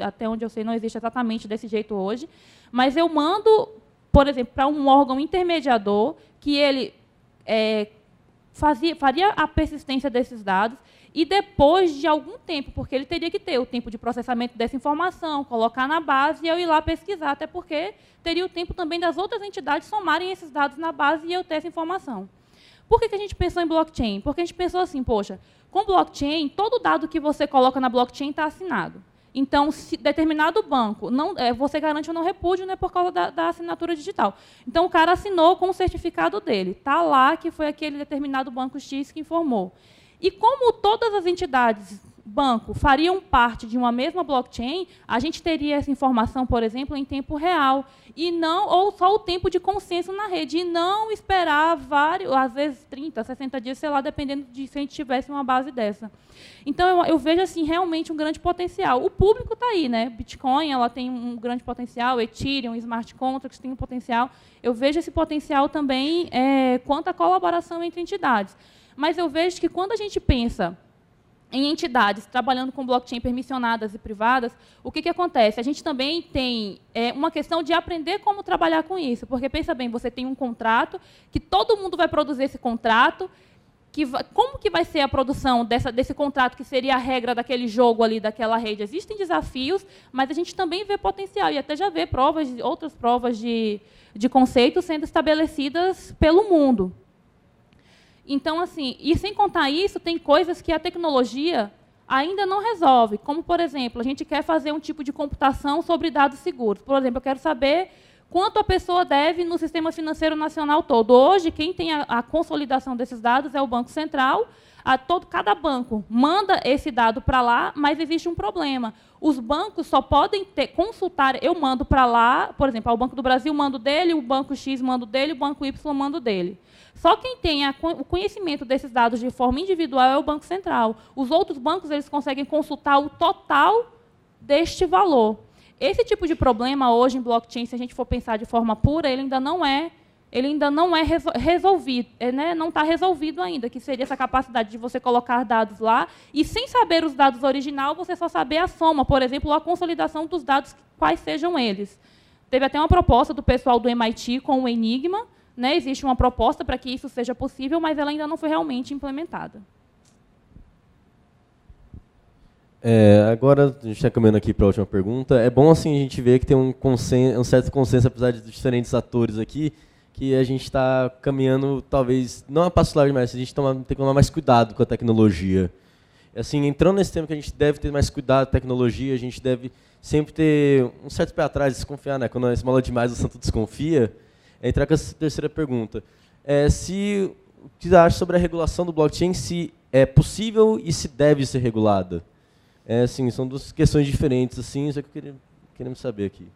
até onde eu sei, não existe exatamente desse jeito hoje, mas eu mando, por exemplo, para um órgão intermediador, que ele faria a persistência desses dados, e depois de algum tempo, porque ele teria que ter o tempo de processamento dessa informação, colocar na base e eu ir lá pesquisar, até porque teria o tempo também das outras entidades somarem esses dados na base e eu ter essa informação. Por que a gente pensou em blockchain? Porque a gente pensou assim, poxa, com blockchain, todo dado que você coloca na blockchain está assinado. Então, se determinado banco, você garante o não repúdio, né, por causa da assinatura digital. Então, o cara assinou com o certificado dele. Está lá que foi aquele determinado banco X que informou. E como todas as entidades, banco, fariam parte de uma mesma blockchain, a gente teria essa informação, por exemplo, em tempo real, ou só o tempo de consenso na rede, e não esperar às vezes 30, 60 dias, sei lá, dependendo de se a gente tivesse uma base dessa. Então, eu vejo assim, realmente um grande potencial. O público está aí, né? Bitcoin ela tem um grande potencial, Ethereum, Smart Contracts tem um potencial. Eu vejo esse potencial também quanto à colaboração entre entidades. Mas eu vejo que, quando a gente pensa em entidades trabalhando com blockchain permissionadas e privadas, o que acontece? A gente também tem uma questão de aprender como trabalhar com isso. Porque, pensa bem, você tem um contrato, que todo mundo vai produzir esse contrato, como que vai ser a produção desse contrato, que seria a regra daquele jogo ali, daquela rede? Existem desafios, mas a gente também vê potencial, e até já vê outras provas de conceito sendo estabelecidas pelo mundo. Então, assim, e sem contar isso, tem coisas que a tecnologia ainda não resolve, como, por exemplo, a gente quer fazer um tipo de computação sobre dados seguros. Por exemplo, eu quero saber quanto a pessoa deve no sistema financeiro nacional todo. Hoje, quem tem a consolidação desses dados é o Banco Central. Cada banco manda esse dado para lá, mas existe um problema. Os bancos só podem consultar, eu mando para lá, por exemplo, o Banco do Brasil manda o dele, o Banco X manda o dele, o Banco Y manda o dele. Só quem tem o conhecimento desses dados de forma individual é o Banco Central. Os outros bancos eles conseguem consultar o total deste valor. Esse tipo de problema, hoje, em blockchain, se a gente for pensar de forma pura, ele ainda não é resolvido, né? Não está resolvido ainda, que seria essa capacidade de você colocar dados lá e, sem saber os dados original, você só saber a soma, por exemplo, a consolidação dos dados, quais sejam eles. Teve até uma proposta do pessoal do MIT com o Enigma, né? Existe uma proposta para que isso seja possível, mas ela ainda não foi realmente implementada. Agora, a gente está caminhando aqui para a última pergunta. É bom assim, a gente ver que tem um certo consenso, apesar de diferentes atores aqui, que a gente está caminhando, talvez, não a passo largo, mas a gente tem que tomar mais cuidado com a tecnologia. Assim, entrando nesse tema que a gente deve ter mais cuidado com a tecnologia, a gente deve sempre ter um certo pé atrás, desconfiar, né? Quando esmola demais, o santo desconfia. Entrar com essa terceira pergunta. O que você acha sobre a regulação do blockchain, se é possível e se deve ser regulada? Assim, são duas questões diferentes, assim, isso é que queremos saber aqui.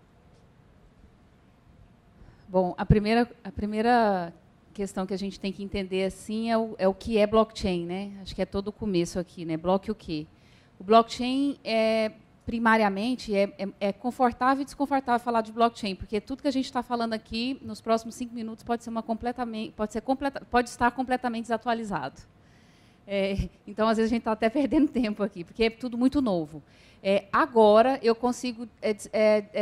Bom, a primeira questão que a gente tem que entender assim é o que é blockchain, né? Acho que é todo o começo aqui, né? Bloco o quê? O blockchain primariamente é confortável e desconfortável falar de blockchain, porque tudo que a gente está falando aqui nos próximos 5 minutos pode estar completamente desatualizado. Então, às vezes, a gente está até perdendo tempo aqui, porque é tudo muito novo. Agora, eu consigo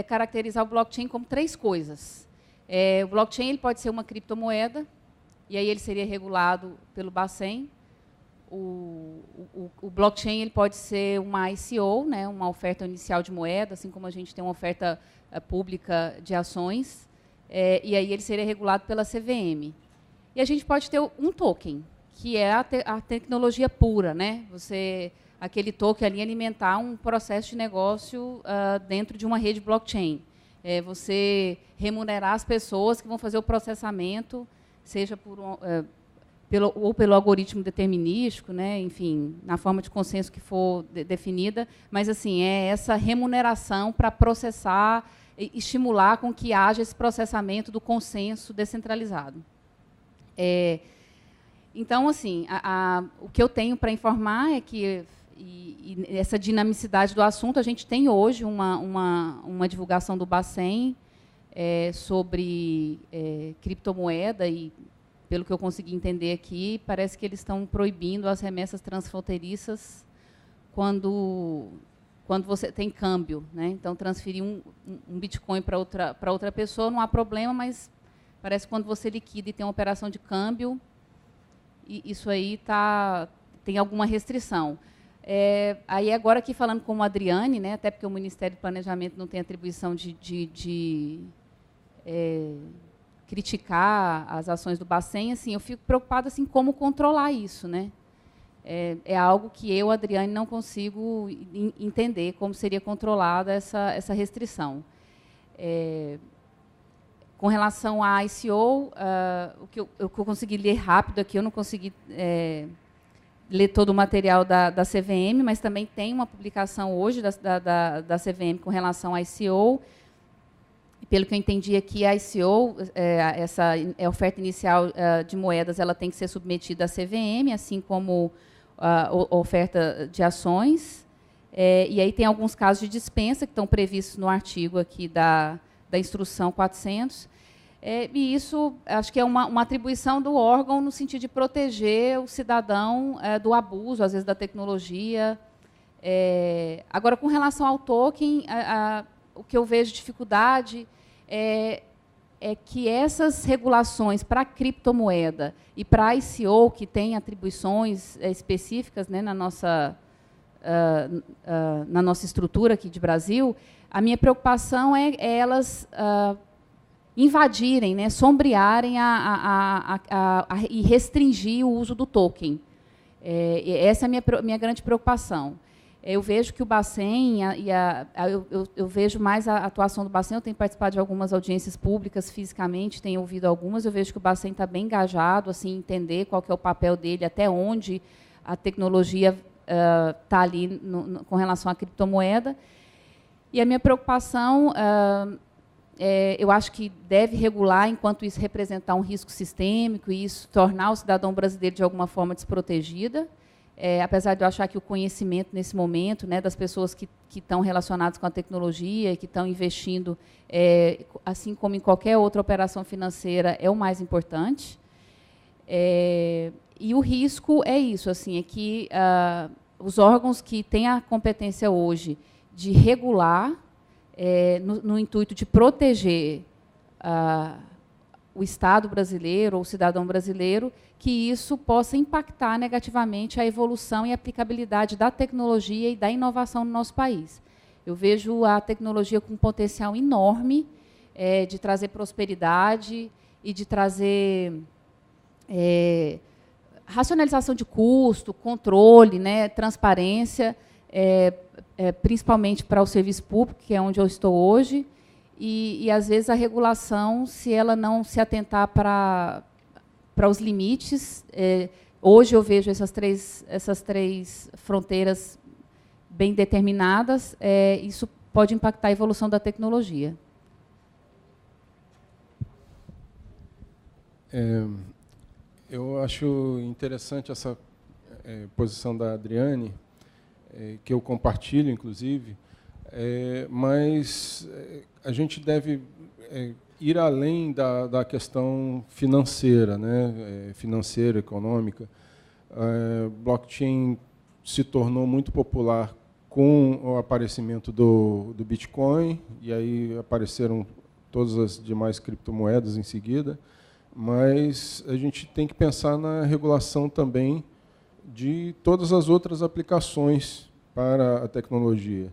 caracterizar o blockchain como 3 coisas. O blockchain ele pode ser uma criptomoeda, e aí ele seria regulado pelo Bacen. O blockchain ele pode ser uma ICO, né, uma oferta inicial de moeda, assim como a gente tem uma oferta pública de ações, e aí ele seria regulado pela CVM. E a gente pode ter um token, que é a tecnologia pura, né? Aquele token ali alimentar um processo de negócio dentro de uma rede blockchain. Você remunerar as pessoas que vão fazer o processamento, seja ou pelo algoritmo determinístico, né, enfim, na forma de consenso que for definida, mas assim é essa remuneração para processar e estimular com que haja esse processamento do consenso descentralizado. Então, assim, o que eu tenho para informar é que e essa dinamicidade do assunto, a gente tem hoje uma divulgação do Bacen sobre criptomoeda e, pelo que eu consegui entender aqui, parece que eles estão proibindo as remessas transfronteiriças quando você tem câmbio, né? Então, transferir um Bitcoin para outra pessoa não há problema, mas parece que quando você liquida e tem uma operação de câmbio, isso aí tem alguma restrição. Aí, agora, aqui falando como a Adriane, né, até porque o Ministério do Planejamento não tem atribuição de criticar as ações do Bacen, assim, eu fico preocupada assim, como controlar isso, né? É algo que eu, Adriane, não consigo entender como seria controlada essa restrição. Com relação à ICO, o que eu consegui ler rápido aqui, eu não consegui ler todo o material da CVM, mas também tem uma publicação hoje da CVM com relação à ICO. Pelo que eu entendi aqui, a ICO, essa oferta inicial de moedas, ela tem que ser submetida à CVM, assim como a oferta de ações. E aí tem alguns casos de dispensa que estão previstos no artigo aqui da instrução 400. E isso, acho que é uma atribuição do órgão no sentido de proteger o cidadão do abuso, às vezes, da tecnologia. Agora, com relação ao token, o que eu vejo dificuldade é que essas regulações para a criptomoeda e para a ICO, que tem atribuições específicas, né, na nossa estrutura aqui de Brasil, a minha preocupação é elas invadirem, né, sombrearem e restringir o uso do token. Essa é a minha grande preocupação. Eu vejo que o Bacen, eu vejo mais a atuação do Bacen, eu tenho participado de algumas audiências públicas fisicamente, tenho ouvido algumas, eu vejo que o Bacen está bem engajado, assim, entender qual que é o papel dele, até onde a tecnologia está ali com relação à criptomoeda. E a minha preocupação, eu acho que deve regular, enquanto isso representar um risco sistêmico e isso tornar o cidadão brasileiro, de alguma forma, desprotegida. Apesar de eu achar que o conhecimento, nesse momento, né, das pessoas que estão relacionadas com a tecnologia, que estão investindo, assim como em qualquer outra operação financeira, é o mais importante. E o risco é isso, assim, é que os órgãos que têm a competência hoje de regular, no intuito de proteger o Estado brasileiro ou o cidadão brasileiro, que isso possa impactar negativamente a evolução e aplicabilidade da tecnologia e da inovação no nosso país. Eu vejo a tecnologia com um potencial enorme de trazer prosperidade e de trazer racionalização de custo, controle, né, transparência, principalmente para o serviço público, que é onde eu estou hoje, e às vezes, a regulação, se ela não se atentar para os limites, hoje eu vejo essas três fronteiras bem determinadas, isso pode impactar a evolução da tecnologia. Eu acho interessante essa posição da Adriane, que eu compartilho, inclusive, mas a gente deve ir além da questão financeira, né? Financeira, econômica. Blockchain se tornou muito popular com o aparecimento do Bitcoin, e aí apareceram todas as demais criptomoedas em seguida, mas a gente tem que pensar na regulação também de todas as outras aplicações para a tecnologia.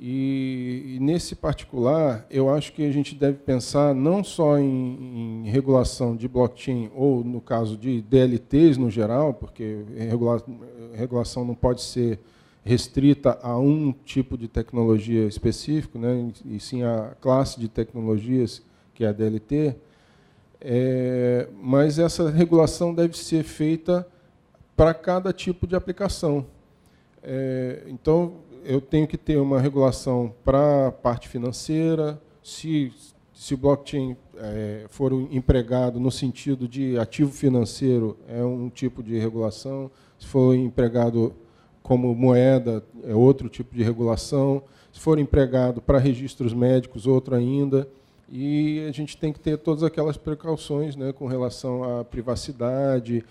E nesse particular, eu acho que a gente deve pensar não só em regulação de blockchain, ou no caso de DLTs no geral, porque regulação não pode ser restrita a um tipo de tecnologia específico, né, e sim a classe de tecnologias, que é a DLT, Mas essa regulação deve ser feita para cada tipo de aplicação. Então, eu tenho que ter uma regulação para a parte financeira, se o blockchain for empregado no sentido de ativo financeiro, é um tipo de regulação, se for empregado como moeda, é outro tipo de regulação, se for empregado para registros médicos, outro ainda, e a gente tem que ter todas aquelas precauções, né, com relação à privacidade.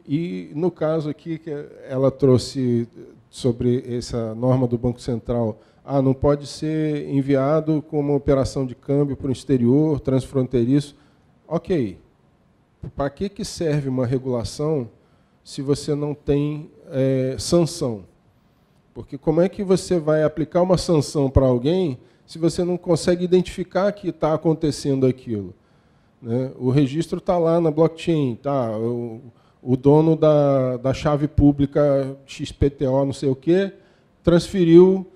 E, no caso aqui, que ela trouxe sobre essa norma do Banco Central, não pode ser enviado como operação de câmbio para o exterior, transfronteiriço. Ok. Para que serve uma regulação se você não tem sanção? Porque como é que você vai aplicar uma sanção para alguém se você não consegue identificar que está acontecendo aquilo? Né? O registro está lá na blockchain, tá? O dono da chave pública XPTO, não sei o quê, transferiu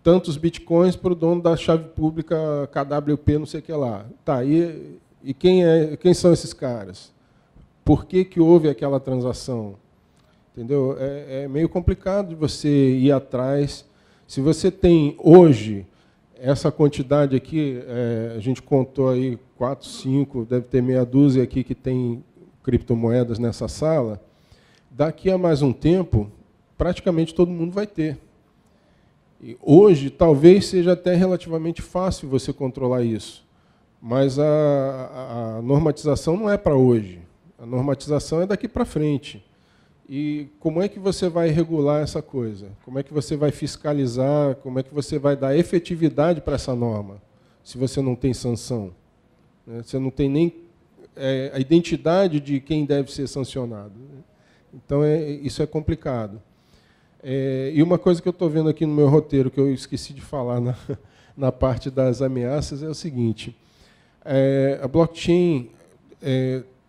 tantos bitcoins para o dono da chave pública KWP, não sei o que lá. Tá, e quem são esses caras? Por que houve aquela transação? Entendeu? É meio complicado de você ir atrás. Se você tem hoje essa quantidade aqui, a gente contou aí 4, 5, deve ter meia dúzia aqui que tem criptomoedas nessa sala, daqui a mais um tempo, praticamente todo mundo vai ter. E hoje, talvez seja até relativamente fácil você controlar isso, mas a normatização não é para hoje. A normatização é daqui para frente. E como é que você vai regular essa coisa? Como é que você vai fiscalizar? Como é que você vai dar efetividade para essa norma, se você não tem sanção? Você não tem nem a identidade de quem deve ser sancionado. Então, isso é complicado. E uma coisa que eu estou vendo aqui no meu roteiro, que eu esqueci de falar na parte das ameaças, é o seguinte. A blockchain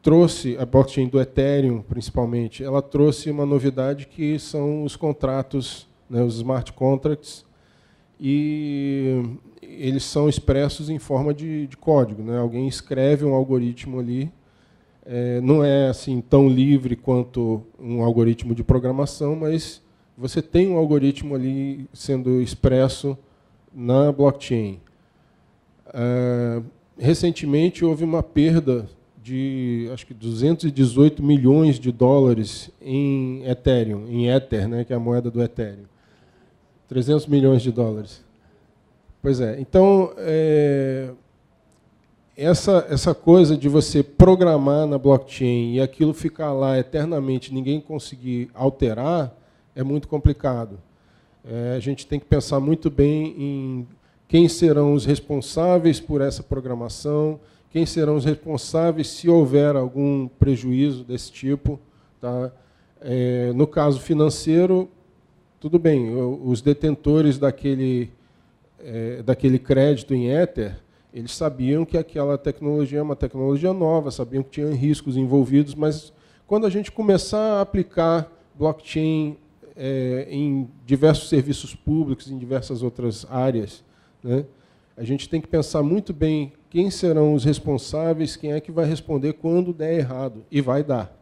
trouxe, a blockchain do Ethereum, principalmente, ela trouxe uma novidade que são os contratos, né, os smart contracts, e eles são expressos em forma de código. Né? Alguém escreve um algoritmo ali, não é assim tão livre quanto um algoritmo de programação, mas você tem um algoritmo ali sendo expresso na blockchain. Recentemente houve uma perda de, acho que 218 milhões de dólares em Ethereum, em Ether, né, que é a moeda do Ethereum. 300 milhões de dólares. Pois é. Então, essa coisa de você programar na blockchain e aquilo ficar lá eternamente, ninguém conseguir alterar, é muito complicado. A gente tem que pensar muito bem em quem serão os responsáveis por essa programação, quem serão os responsáveis se houver algum prejuízo desse tipo. Tá? No caso financeiro, tudo bem, os detentores daquele crédito em Ether, eles sabiam que aquela tecnologia é uma tecnologia nova, sabiam que tinha riscos envolvidos, mas quando a gente começar a aplicar blockchain em diversos serviços públicos, em diversas outras áreas, né, a gente tem que pensar muito bem quem serão os responsáveis, quem é que vai responder quando der errado, e vai dar.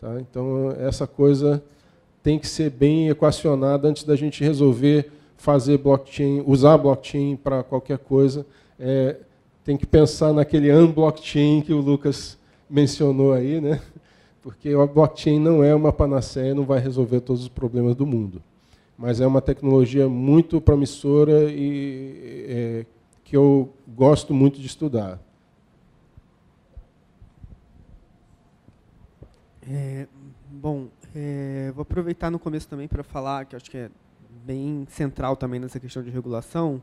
Tá? Então, essa coisa tem que ser bem equacionada antes da gente resolver fazer blockchain, usar blockchain para qualquer coisa. Tem que pensar naquele unblockchain que o Lucas mencionou aí, né? Porque a blockchain não é uma panaceia, não vai resolver todos os problemas do mundo. Mas é uma tecnologia muito promissora e que eu gosto muito de estudar. Bom, vou aproveitar no começo também para falar, que acho que é bem central também nessa questão de regulação,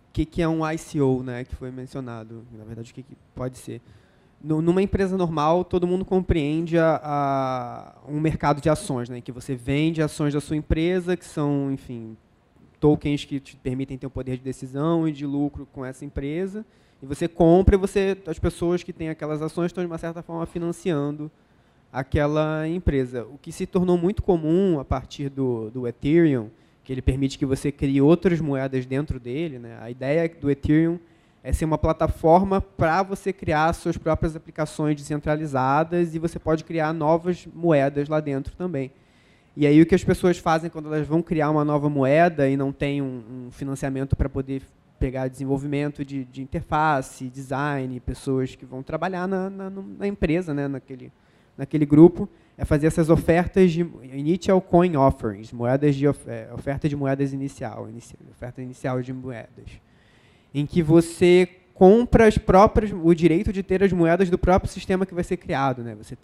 o que é um ICO, né, que foi mencionado, na verdade, o que pode ser. Numa empresa normal, todo mundo compreende um mercado de ações, né, que você vende ações da sua empresa, que são, enfim, tokens que te permitem ter um poder de decisão e de lucro com essa empresa, e você compra e as pessoas que têm aquelas ações estão, de uma certa forma, financiando aquela empresa. O que se tornou muito comum a partir do Ethereum, que ele permite que você crie outras moedas dentro dele, né? A ideia do Ethereum é ser uma plataforma para você criar suas próprias aplicações descentralizadas e você pode criar novas moedas lá dentro também. E aí o que as pessoas fazem quando elas vão criar uma nova moeda e não tem um financiamento para poder pegar desenvolvimento de interface, design, pessoas que vão trabalhar na empresa, né, naquele grupo, é fazer essas ofertas de initial coin offerings, oferta de moedas oferta inicial de moedas, em que você compra o direito de ter as moedas do próprio sistema que vai ser criado, né? Você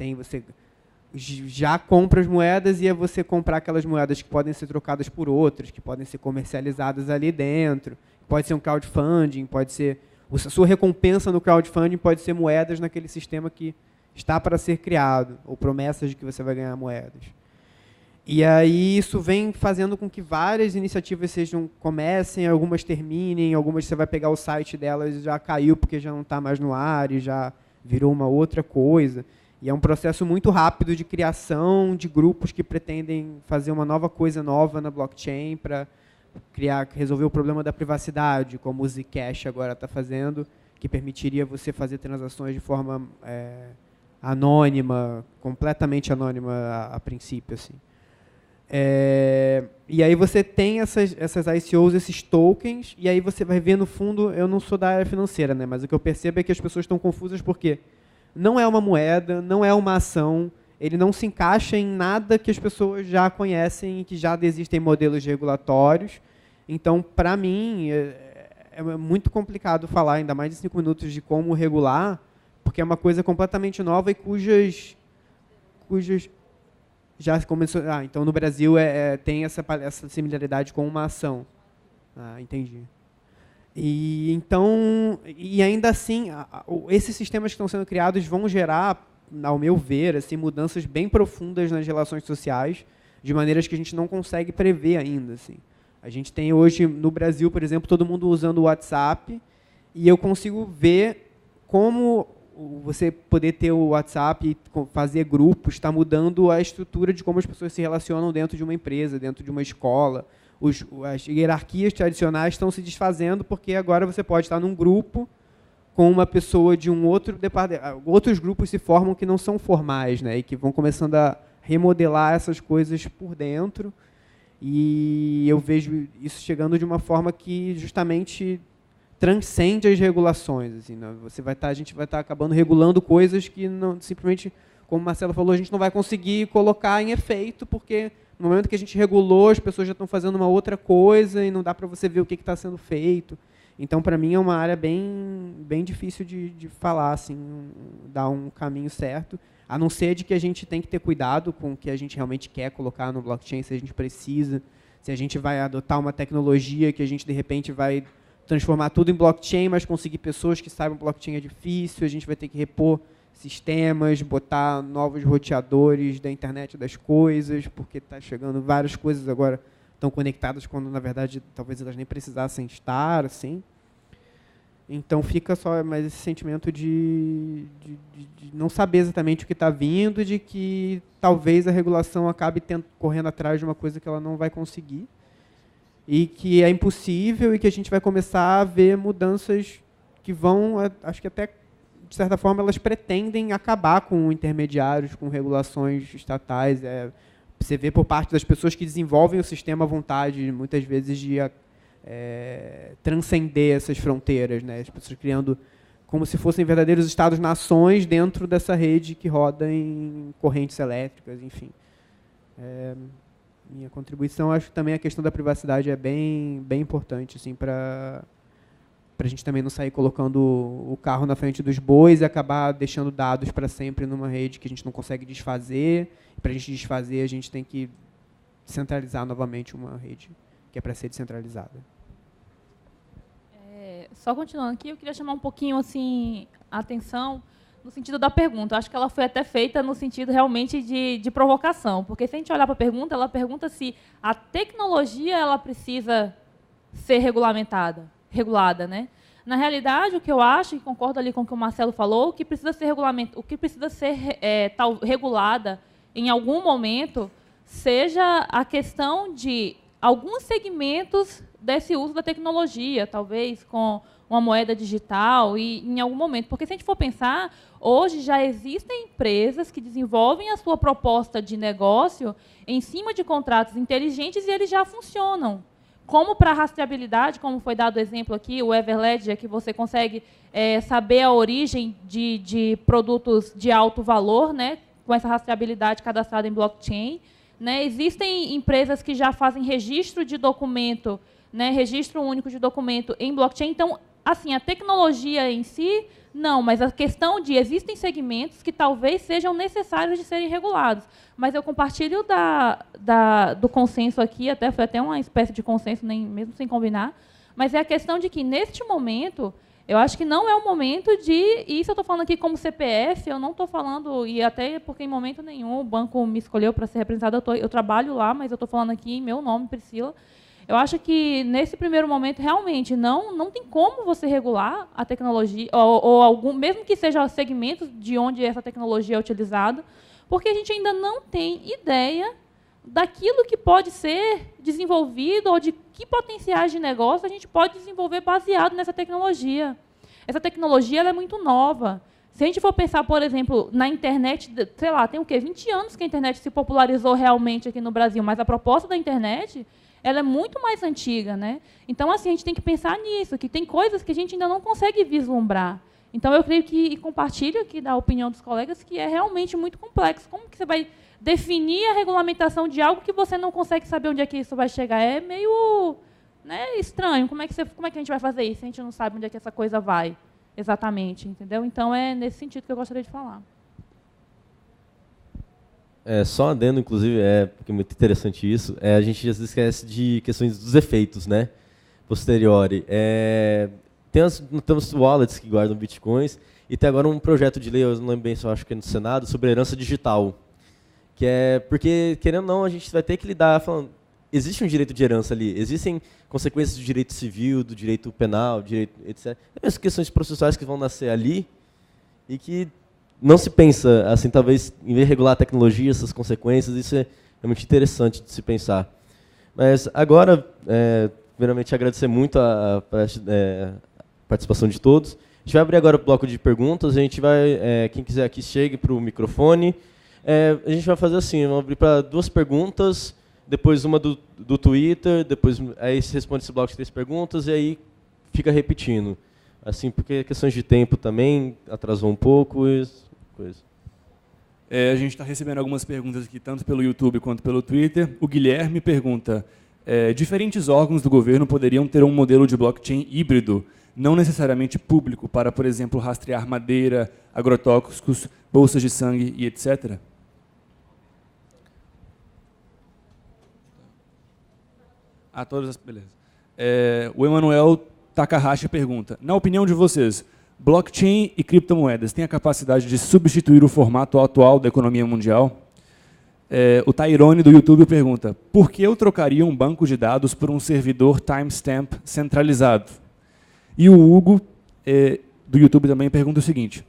já compra as moedas e é você comprar aquelas moedas que podem ser trocadas por outras, que podem ser comercializadas ali dentro. Pode ser um crowdfunding, pode ser... A sua recompensa no crowdfunding pode ser moedas naquele sistema que está para ser criado, ou promessas de que você vai ganhar moedas. E aí isso vem fazendo com que várias iniciativas comecem, algumas terminem, algumas você vai pegar o site delas e já caiu porque já não está mais no ar e já virou uma outra coisa. E é um processo muito rápido de criação de grupos que pretendem fazer uma nova coisa nova na blockchain para resolver o problema da privacidade, como o Zcash agora está fazendo, que permitiria você fazer transações de forma anônima, completamente anônima a princípio, assim. E aí você tem essas ICOs, esses tokens, e aí você vai ver, no fundo, eu não sou da área financeira, né, mas o que eu percebo é que as pessoas estão confusas porque não é uma moeda, não é uma ação, ele não se encaixa em nada que as pessoas já conhecem e que já existem modelos regulatórios. Então, para mim, é muito complicado falar, ainda mais em 5 minutos, de como regular, porque é uma coisa completamente nova e cujas já começou... então no Brasil tem essa similaridade com uma ação. Entendi. E ainda assim, esses sistemas que estão sendo criados vão gerar, ao meu ver, assim, mudanças bem profundas nas relações sociais, de maneiras que a gente não consegue prever ainda. Assim. A gente tem hoje, no Brasil, por exemplo, todo mundo usando o WhatsApp, e eu consigo ver como você poder ter o WhatsApp e fazer grupos está mudando a estrutura de como as pessoas se relacionam dentro de uma empresa, dentro de uma escola. As hierarquias tradicionais estão se desfazendo porque agora você pode estar num grupo com uma pessoa de um outro departamento. Outros grupos se formam que não são formais, né, e que vão começando a remodelar essas coisas por dentro. E eu vejo isso chegando de uma forma que justamente transcende as regulações. Assim, né? A gente vai estar acabando regulando coisas que não, simplesmente, como o Marcelo falou, a gente não vai conseguir colocar em efeito, porque no momento que a gente regulou, as pessoas já estão fazendo uma outra coisa e não dá para você ver o que está sendo feito. Então, para mim, é uma área bem difícil de falar, assim, dar um caminho certo, a não ser de que a gente tem que ter cuidado com o que a gente realmente quer colocar no blockchain, se a gente precisa, se a gente vai adotar uma tecnologia que a gente, de repente, vai transformar tudo em blockchain, mas conseguir pessoas que saibam blockchain é difícil, a gente vai ter que repor sistemas, botar novos roteadores da internet das coisas, porque está chegando várias coisas agora estão conectadas quando, na verdade, talvez elas nem precisassem estar, assim. Então, fica só mais esse sentimento de não saber exatamente o que está vindo, de que talvez a regulação acabe correndo atrás de uma coisa que ela não vai conseguir, e que é impossível e que a gente vai começar a ver mudanças que vão, acho que até, de certa forma, elas pretendem acabar com intermediários, com regulações estatais. Você vê por parte das pessoas que desenvolvem o sistema a vontade, muitas vezes, de transcender essas fronteiras, né? As pessoas criando como se fossem verdadeiros estados-nações dentro dessa rede que roda em correntes elétricas, enfim. Minha contribuição, acho que também a questão da privacidade é bem importante, assim, para a gente também não sair colocando o carro na frente dos bois e acabar deixando dados para sempre numa rede que a gente não consegue desfazer. Para a gente desfazer, a gente tem que centralizar novamente uma rede que é para ser descentralizada. Só continuando aqui, eu queria chamar um pouquinho assim, a atenção no sentido da pergunta. Eu acho que ela foi até feita no sentido realmente de provocação, porque se a gente olhar para a pergunta, ela pergunta se a tecnologia ela precisa ser regulada, né? Na realidade, o que eu acho, e concordo ali com o que o Marcelo falou, o que precisa ser regulada em algum momento seja a questão de alguns segmentos desse uso da tecnologia, talvez com uma moeda digital e em algum momento. Porque se a gente for pensar, hoje já existem empresas que desenvolvem a sua proposta de negócio em cima de contratos inteligentes e eles já funcionam. Como para rastreabilidade, como foi dado o exemplo aqui, o Everledger, que você consegue saber a origem de produtos de alto valor, né, com essa rastreabilidade cadastrada em blockchain. Né, existem empresas que já fazem registro de documento, né, registro único de documento em blockchain. Então, assim, a tecnologia em si, não, mas a questão de existem segmentos que talvez sejam necessários de serem regulados. Mas eu compartilho do consenso aqui, foi até uma espécie de consenso, nem mesmo sem combinar, mas é a questão de que, neste momento, eu acho que não é o momento de... E isso eu estou falando aqui como CPF, eu não estou falando... E até porque, em momento nenhum, o banco me escolheu para ser representado. Eu trabalho lá, mas eu estou falando aqui em meu nome, Priscila. Eu acho que, nesse primeiro momento, realmente, não tem como você regular a tecnologia, ou algum, mesmo que seja segmentos de onde essa tecnologia é utilizada, porque a gente ainda não tem ideia daquilo que pode ser desenvolvido ou de que potenciais de negócio a gente pode desenvolver baseado nessa tecnologia. Essa tecnologia ela é muito nova. Se a gente for pensar, por exemplo, na internet, sei lá, tem o quê? 20 anos que a internet se popularizou realmente aqui no Brasil, mas a proposta da internet ela é muito mais antiga, né? Então, assim, a gente tem que pensar nisso, que tem coisas que a gente ainda não consegue vislumbrar. Então, eu creio que, e compartilho aqui da opinião dos colegas, que é realmente muito complexo. Como que você vai definir a regulamentação de algo que você não consegue saber onde é que isso vai chegar? É meio, né, estranho. Como é que a gente vai fazer isso se a gente não sabe onde é que essa coisa vai exatamente, entendeu? Então, é nesse sentido que eu gostaria de falar. Só adendo, inclusive, porque é muito interessante isso, a gente às vezes esquece de questões dos efeitos, né, posteriori. Tem os wallets que guardam bitcoins, e tem agora um projeto de lei, eu não lembro bem se eu acho que é no Senado, sobre herança digital. Que porque, querendo ou não, a gente vai ter que lidar falando, existe um direito de herança ali, existem consequências do direito civil, do direito penal, direito, etc. Tem as questões processuais que vão nascer ali, e que não se pensa, assim, talvez, em vez de regular a tecnologia, essas consequências, isso é muito interessante de se pensar. Mas agora, primeiramente, agradecer muito a participação de todos. A gente vai abrir agora o bloco de perguntas, a gente vai, quem quiser aqui, chegue para o microfone. A gente vai fazer assim, vamos abrir para 2 perguntas, depois uma do Twitter, depois aí se responde esse bloco de 3 perguntas, e aí fica repetindo. Assim, porque questões de tempo também atrasou um pouco. A gente está recebendo algumas perguntas aqui, tanto pelo YouTube quanto pelo Twitter. O Guilherme pergunta, diferentes órgãos do governo poderiam ter um modelo de blockchain híbrido, não necessariamente público, para, por exemplo, rastrear madeira, agrotóxicos, bolsas de sangue e etc.? Beleza. O Emanuel Takahashi pergunta, na opinião de vocês, blockchain e criptomoedas têm a capacidade de substituir o formato atual da economia mundial? O Tairone do YouTube pergunta, por que eu trocaria um banco de dados por um servidor timestamp centralizado? E o Hugo, do YouTube, também pergunta o seguinte.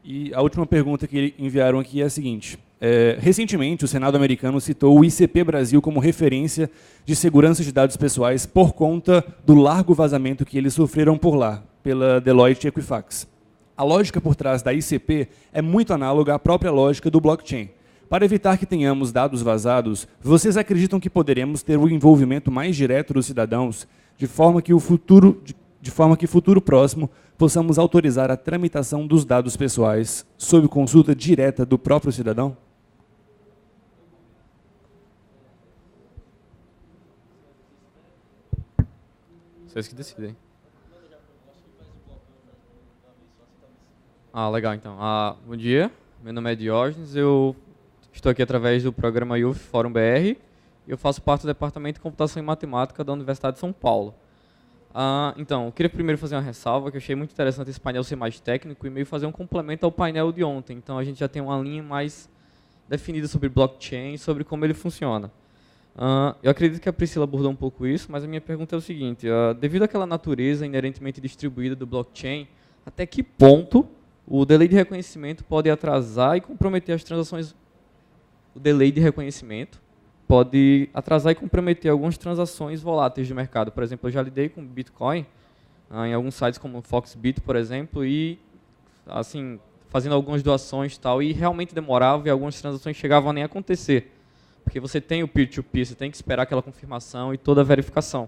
E a última pergunta que enviaram aqui é a seguinte. Recentemente, o Senado americano citou o ICP Brasil como referência de segurança de dados pessoais por conta do largo vazamento que eles sofreram por lá, pela Deloitte e Equifax. A lógica por trás da ICP é muito análoga à própria lógica do blockchain. Para evitar que tenhamos dados vazados, vocês acreditam que poderemos ter o envolvimento mais direto dos cidadãos, de forma que futuro próximo possamos autorizar a tramitação dos dados pessoais sob consulta direta do próprio cidadão? Vocês que decidem. Legal, então. Bom dia, meu nome é Diógenes, eu estou aqui através do programa Youth Fórum BR e eu faço parte do Departamento de Computação e Matemática da Universidade de São Paulo. Então, eu queria primeiro fazer uma ressalva, que eu achei muito interessante esse painel ser mais técnico e meio fazer um complemento ao painel de ontem. Então, a gente já tem uma linha mais definida sobre blockchain, sobre como ele funciona. Eu acredito que a Priscila abordou um pouco isso, mas a minha pergunta é o seguinte, devido àquela natureza inerentemente distribuída do blockchain, até que ponto O delay de reconhecimento pode atrasar e comprometer as transações. O delay de reconhecimento pode atrasar e comprometer algumas transações voláteis de mercado. Por exemplo, eu já lidei com Bitcoin em alguns sites como Foxbit, por exemplo, e assim, fazendo algumas doações e tal, e realmente demorava e algumas transações chegavam a nem acontecer. Porque você tem o peer-to-peer, você tem que esperar aquela confirmação e toda a verificação.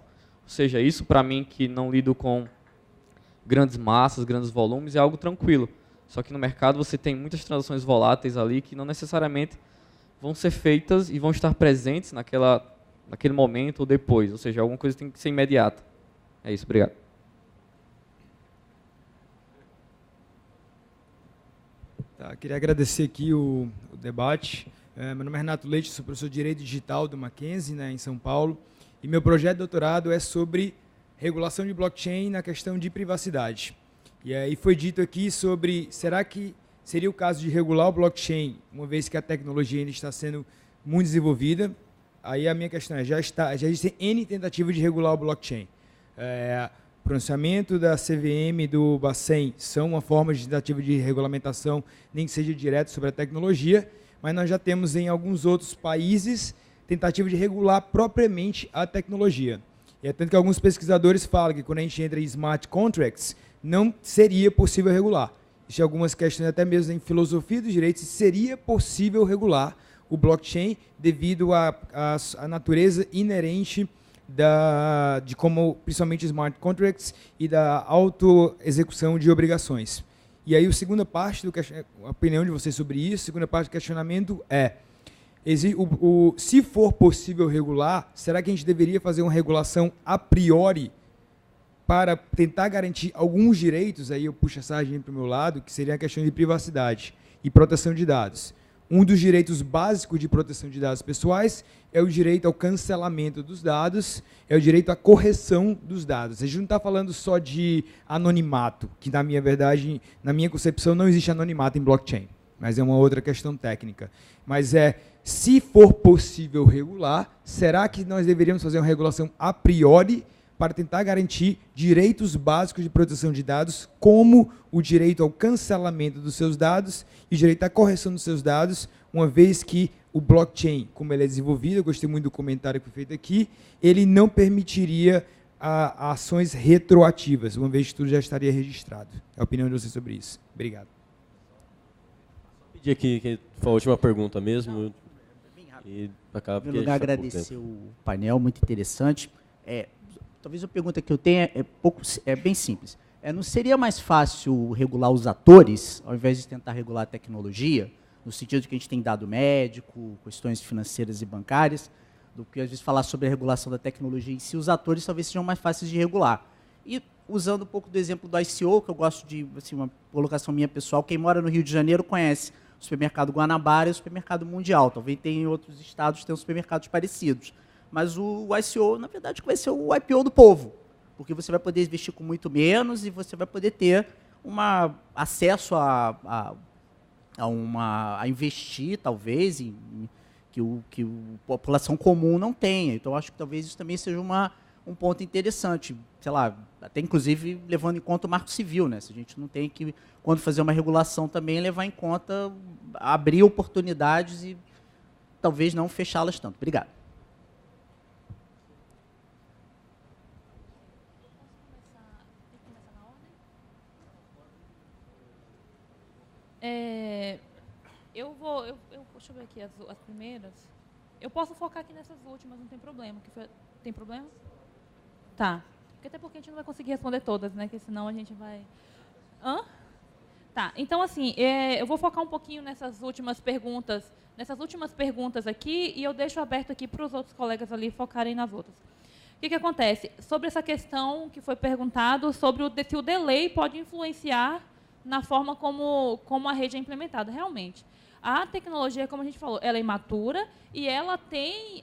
Ou seja, isso para mim que não lido com grandes massas, grandes volumes, é algo tranquilo. Só que no mercado você tem muitas transações voláteis ali que não necessariamente vão ser feitas e vão estar presentes naquele momento ou depois. Ou seja, alguma coisa tem que ser imediata. É isso, obrigado. Tá, queria agradecer aqui o debate. Meu nome é Renato Leite, sou professor de Direito Digital do Mackenzie, né, em São Paulo. E meu projeto de doutorado é sobre regulação de blockchain na questão de privacidade. E aí foi dito aqui sobre, será que seria o caso de regular o blockchain, uma vez que a tecnologia ainda está sendo muito desenvolvida? Aí a minha questão é, já existem N tentativas de regular o blockchain. O pronunciamento da CVM e do Bacen são uma forma de tentativa de regulamentação, nem que seja direto sobre a tecnologia, mas nós já temos em alguns outros países tentativa de regular propriamente a tecnologia. E é tanto que alguns pesquisadores falam que quando a gente entra em smart contracts, não seria possível regular. Existem algumas questões até mesmo em filosofia dos direitos, se seria possível regular o blockchain devido à natureza inerente de como, principalmente smart contracts e da auto-execução de obrigações. E aí a segunda parte, a opinião de vocês sobre isso, a segunda parte do questionamento é, se for possível regular, será que a gente deveria fazer uma regulação a priori para tentar garantir alguns direitos, aí eu puxo a sardinha para o meu lado, que seria a questão de privacidade e proteção de dados. Um dos direitos básicos de proteção de dados pessoais é o direito ao cancelamento dos dados, é o direito à correção dos dados. A gente não está falando só de anonimato, que na minha verdade, na minha concepção, não existe anonimato em blockchain, mas é uma outra questão técnica. Mas se for possível regular, será que nós deveríamos fazer uma regulação a priori para tentar garantir direitos básicos de proteção de dados, como o direito ao cancelamento dos seus dados e o direito à correção dos seus dados, uma vez que o blockchain, como ele é desenvolvido, eu gostei muito do comentário que foi feito aqui, ele não permitiria ações retroativas, uma vez que tudo já estaria registrado. É a opinião de vocês sobre isso. Obrigado. Vou pedir aqui, que foi a última pergunta mesmo. Em primeiro lugar, agradecer o painel, muito interessante. Talvez a pergunta que eu tenha é bem simples. Não seria mais fácil regular os atores, ao invés de tentar regular a tecnologia, no sentido de que a gente tem dado médico, questões financeiras e bancárias, do que às vezes falar sobre a regulação da tecnologia em si, os atores talvez sejam mais fáceis de regular. E usando um pouco do exemplo do ICO, que eu gosto de, assim, uma colocação minha pessoal, quem mora no Rio de Janeiro conhece o supermercado Guanabara e o supermercado Mundial. Talvez tenha em outros estados tenham supermercados parecidos. Mas o ICO, na verdade, vai ser o IPO do povo, porque você vai poder investir com muito menos e você vai poder ter acesso a investir, talvez, que a população comum não tenha. Então, acho que talvez isso também seja um ponto interessante, sei lá, até inclusive levando em conta o Marco Civil, né? Se a gente não tem que, quando fazer uma regulação também, levar em conta, abrir oportunidades e talvez não fechá-las tanto. Obrigado. Deixa eu ver aqui as primeiras. Eu posso focar aqui nessas últimas, não tem problema. Tem problema? Tá. Até porque a gente não vai conseguir responder todas, né? Porque senão a gente vai... Tá. Então, assim, eu vou focar um pouquinho nessas últimas perguntas aqui e eu deixo aberto aqui para os outros colegas ali focarem nas outras. O que acontece? Sobre essa questão que foi perguntado sobre se o delay pode influenciar na forma como a rede é implementada. Realmente, a tecnologia, como a gente falou, ela é imatura e ela tem,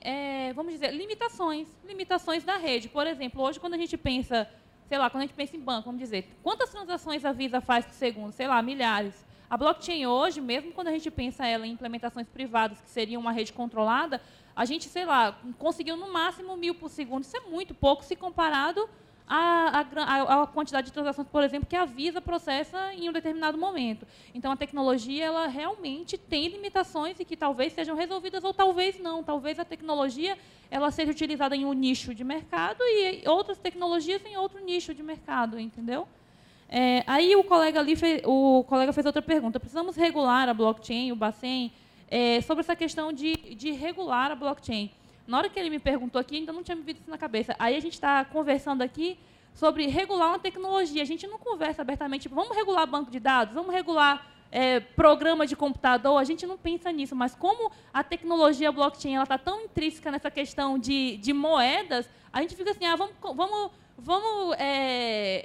vamos dizer, limitações da rede. Por exemplo, hoje, quando a gente pensa, sei lá, quando a gente pensa em banco, vamos dizer, quantas transações a Visa faz por segundo? Sei lá, milhares. A blockchain hoje, mesmo quando a gente pensa ela em implementações privadas, que seria uma rede controlada, a gente, sei lá, conseguiu no máximo 1000 por segundo. Isso é muito pouco se comparado a quantidade de transações, por exemplo, que a Visa processa em um determinado momento. Então, a tecnologia ela realmente tem limitações e que talvez sejam resolvidas ou talvez não. Talvez a tecnologia ela seja utilizada em um nicho de mercado e outras tecnologias em outro nicho de mercado, entendeu? Aí o colega fez outra pergunta. Precisamos regular a blockchain, o Bacen, sobre essa questão de regular a blockchain. Na hora que ele me perguntou aqui, ainda não tinha me vindo isso na cabeça. Aí a gente está conversando aqui sobre regular uma tecnologia. A gente não conversa abertamente, tipo, vamos regular banco de dados, vamos regular programa de computador. A gente não pensa nisso. Mas como a tecnologia blockchain está tão intrínseca nessa questão de moedas, a gente fica assim, vamos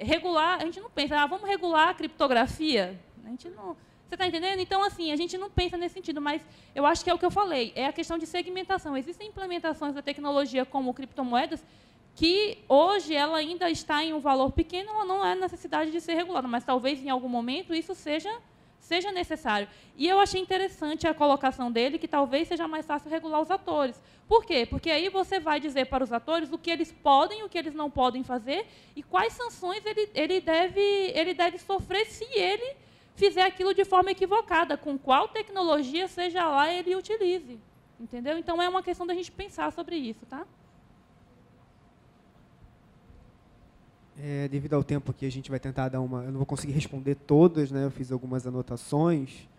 regular. A gente não pensa, vamos regular a criptografia. A gente não... Você está entendendo? Então, assim, a gente não pensa nesse sentido, mas eu acho que é o que eu falei, é a questão de segmentação. Existem implementações da tecnologia como criptomoedas que hoje ela ainda está em um valor pequeno, ela não é necessidade de ser regulada, mas talvez em algum momento isso seja necessário. E eu achei interessante a colocação dele, que talvez seja mais fácil regular os atores. Por quê? Porque aí você vai dizer para os atores o que eles podem, o que eles não podem fazer e quais sanções ele deve sofrer se ele fizer aquilo de forma equivocada, com qual tecnologia, seja lá, ele utilize. Entendeu? Então, é uma questão da gente pensar sobre isso, tá? Devido ao tempo aqui, a gente vai tentar dar uma... Eu não vou conseguir responder todas, né? Eu fiz algumas anotações.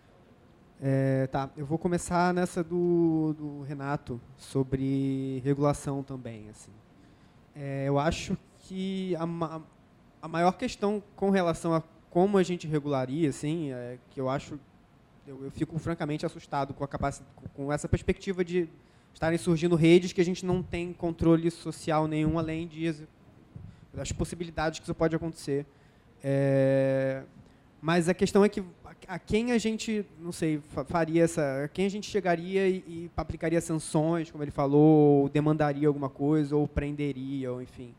Tá, eu vou começar nessa do Renato, sobre regulação também. Assim. Eu acho que a maior questão com relação a como a gente regularia, assim, que eu acho, eu fico francamente assustado com essa perspectiva de estarem surgindo redes que a gente não tem controle social nenhum, além das possibilidades que isso pode acontecer. Mas a questão é que a quem a gente, não sei, faria a quem a gente chegaria e aplicaria sanções, como ele falou, ou demandaria alguma coisa, ou prenderia, ou enfim.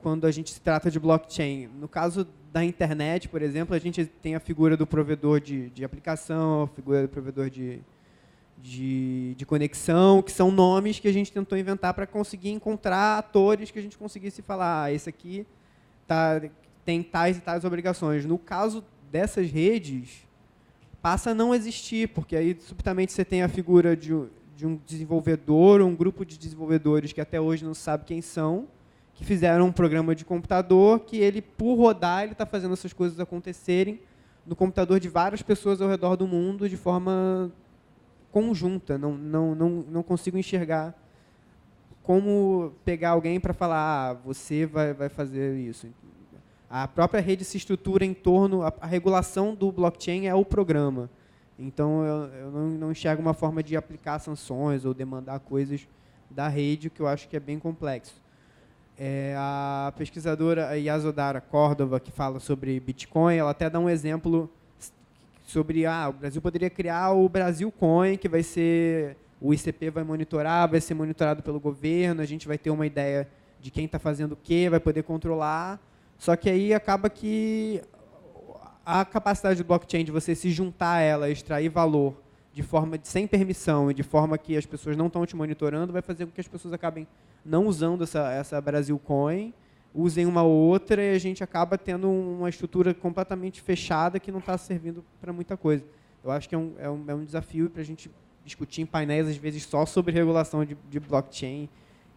Quando a gente se trata de blockchain. No caso da internet, por exemplo, a gente tem a figura do provedor de aplicação, a figura do provedor de conexão, que são nomes que a gente tentou inventar para conseguir encontrar atores que a gente conseguisse falar, esse aqui tem tais e tais obrigações. No caso dessas redes, passa a não existir, porque aí, subitamente, você tem a figura de um desenvolvedor, um grupo de desenvolvedores que até hoje não sabe quem são, que fizeram um programa de computador que ele, por rodar, ele está fazendo essas coisas acontecerem no computador de várias pessoas ao redor do mundo de forma conjunta. Não consigo enxergar como pegar alguém para falar, você vai fazer isso. A própria rede se estrutura em torno... A regulação do blockchain é o programa. Então, eu não enxergo uma forma de aplicar sanções ou demandar coisas da rede, que eu acho que é bem complexo. A pesquisadora Yasodhara Córdova, que fala sobre Bitcoin, ela até dá um exemplo sobre o Brasil poderia criar o Brasil Coin, que vai ser... O ICP vai monitorar, vai ser monitorado pelo governo, a gente vai ter uma ideia de quem está fazendo o quê, vai poder controlar. Só que aí acaba que a capacidade do blockchain de você se juntar a ela, extrair valor de forma sem permissão e de forma que as pessoas não estão te monitorando, vai fazer com que as pessoas acabem não usando essa Brasil Coin, usem uma ou outra e a gente acaba tendo uma estrutura completamente fechada que não está servindo para muita coisa. Eu acho que é um desafio para a gente discutir em painéis, às vezes, só sobre regulação de blockchain,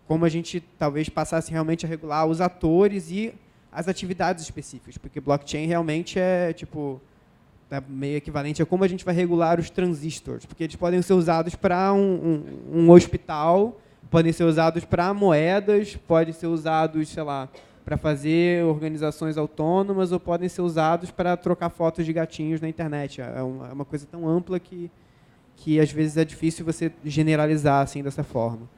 como a gente talvez passasse realmente a regular os atores e as atividades específicas, porque blockchain realmente é meio equivalente a como a gente vai regular os transistores, porque eles podem ser usados para um hospital, podem ser usados para moedas, podem ser usados, sei lá, para fazer organizações autônomas, ou podem ser usados para trocar fotos de gatinhos na internet. É uma coisa tão ampla que às vezes é difícil você generalizar assim dessa forma.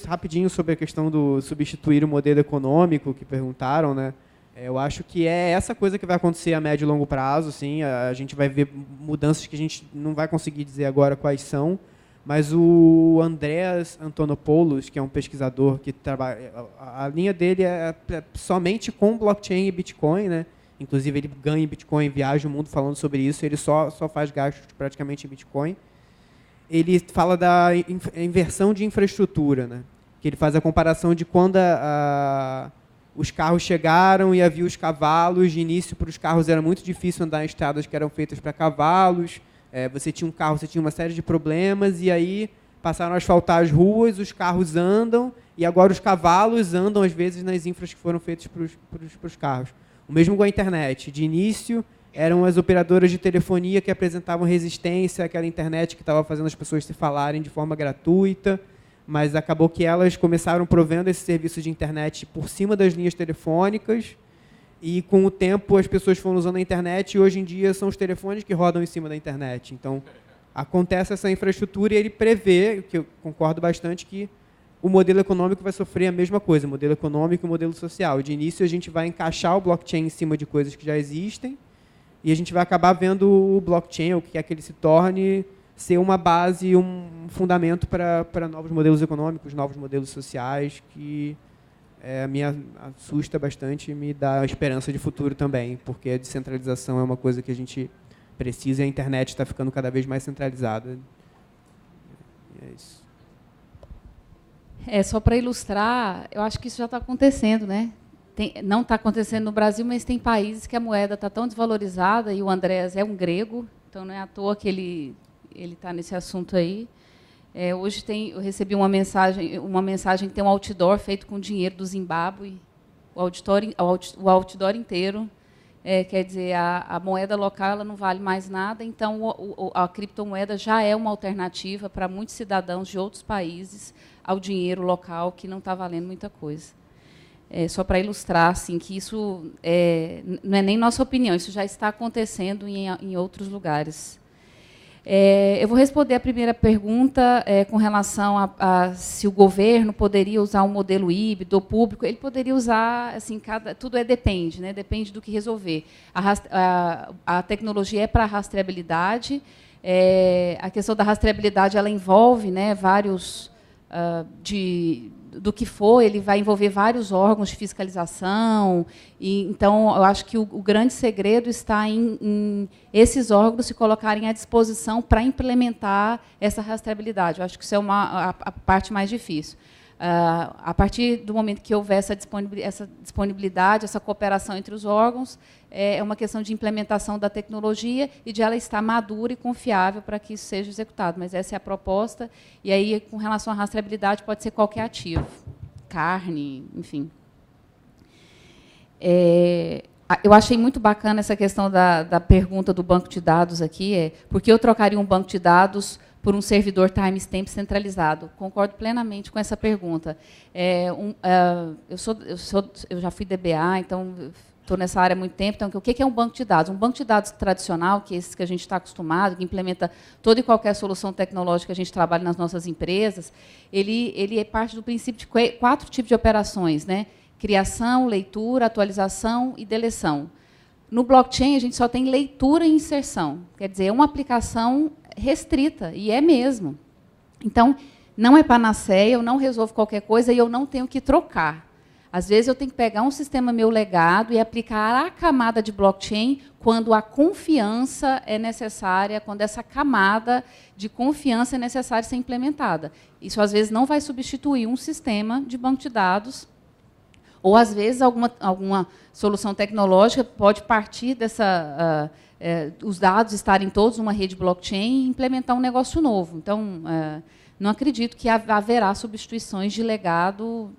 Rapidinho sobre a questão do substituir o modelo econômico, que perguntaram, né? Eu acho que é essa coisa que vai acontecer a médio e longo prazo. Sim, a gente vai ver mudanças que a gente não vai conseguir dizer agora quais são, mas o Andreas Antonopoulos, que é um pesquisador que trabalha... A linha dele é somente com blockchain e Bitcoin, né? Inclusive, ele ganha em Bitcoin, viaja o mundo falando sobre isso, ele só faz gastos praticamente em Bitcoin. Ele fala da inversão de infraestrutura, né? que ele faz a comparação de quando os carros chegaram e havia os cavalos. De início, para os carros era muito difícil andar em estradas que eram feitas para cavalos. Você tinha um carro, você tinha uma série de problemas, e aí passaram a asfaltar as ruas, os carros andam, e agora os cavalos andam, às vezes, nas infras que foram feitas para os carros. O mesmo com a internet. De início, eram as operadoras de telefonia que apresentavam resistência àquela internet que estava fazendo as pessoas se falarem de forma gratuita, mas acabou que elas começaram provendo esse serviço de internet por cima das linhas telefônicas, e com o tempo as pessoas foram usando a internet, e hoje em dia são os telefones que rodam em cima da internet. Então, acontece essa infraestrutura, e ele prevê, que eu concordo bastante, que o modelo econômico vai sofrer a mesma coisa, o modelo econômico e o modelo social. De início, a gente vai encaixar o blockchain em cima de coisas que já existem, e a gente vai acabar vendo o blockchain, o que quer que ele se torne, ser uma base, um fundamento para novos modelos econômicos, novos modelos sociais, que me assusta bastante e me dá esperança de futuro também, porque a descentralização é uma coisa que a gente precisa, e a internet está ficando cada vez mais centralizada. E é isso. Só para ilustrar, eu acho que isso já está acontecendo, né? Não está acontecendo no Brasil, mas tem países que a moeda está tão desvalorizada, e o Andrés é um grego, então não é à toa que ele está nesse assunto aí. Hoje eu recebi uma mensagem que tem um outdoor feito com dinheiro do Zimbábue, o outdoor inteiro. Quer dizer, a moeda local ela não vale mais nada, então a criptomoeda já é uma alternativa para muitos cidadãos de outros países ao dinheiro local, que não está valendo muita coisa. Só para ilustrar assim, que isso não é nem nossa opinião, isso já está acontecendo em outros lugares. Eu vou responder a primeira pergunta com relação a se o governo poderia usar um modelo híbrido ou público. Ele poderia usar, assim, tudo depende, né? Depende do que resolver. A tecnologia é para rastreabilidade. A questão da rastreabilidade ela envolve, né, vários do que for, ele vai envolver vários órgãos de fiscalização. Então, eu acho que o grande segredo está em esses órgãos se colocarem à disposição para implementar essa rastreabilidade. Eu acho que isso é a parte mais difícil. A partir do momento que houver essa disponibilidade, essa cooperação entre os órgãos, é uma questão de implementação da tecnologia e de ela estar madura e confiável para que isso seja executado. Mas essa é a proposta. E aí, com relação à rastreabilidade, pode ser qualquer ativo, carne, enfim. Eu achei muito bacana essa questão da pergunta do banco de dados aqui, porque eu trocaria um banco de dados por um servidor timestamp centralizado. Concordo plenamente com essa pergunta. Eu já fui DBA, então estou nessa área há muito tempo. Então, o que é um banco de dados? Um banco de dados tradicional, que é esse que a gente está acostumado, que implementa toda e qualquer solução tecnológica que a gente trabalha nas nossas empresas, ele é parte do princípio de 4 tipos de operações, né? Criação, leitura, atualização e deleção. No blockchain, a gente só tem leitura e inserção. Quer dizer, é uma aplicação restrita, e é mesmo. Então, não é panaceia, eu não resolvo qualquer coisa e eu não tenho que trocar. Às vezes, eu tenho que pegar um sistema meu legado e aplicar a camada de blockchain quando a confiança é necessária, quando essa camada de confiança é necessária ser implementada. Isso, às vezes, não vai substituir um sistema de banco de dados, ou, às vezes, alguma solução tecnológica pode partir os dados estarem todos numa rede blockchain e implementar um negócio novo. Então, não acredito que haverá substituições de legado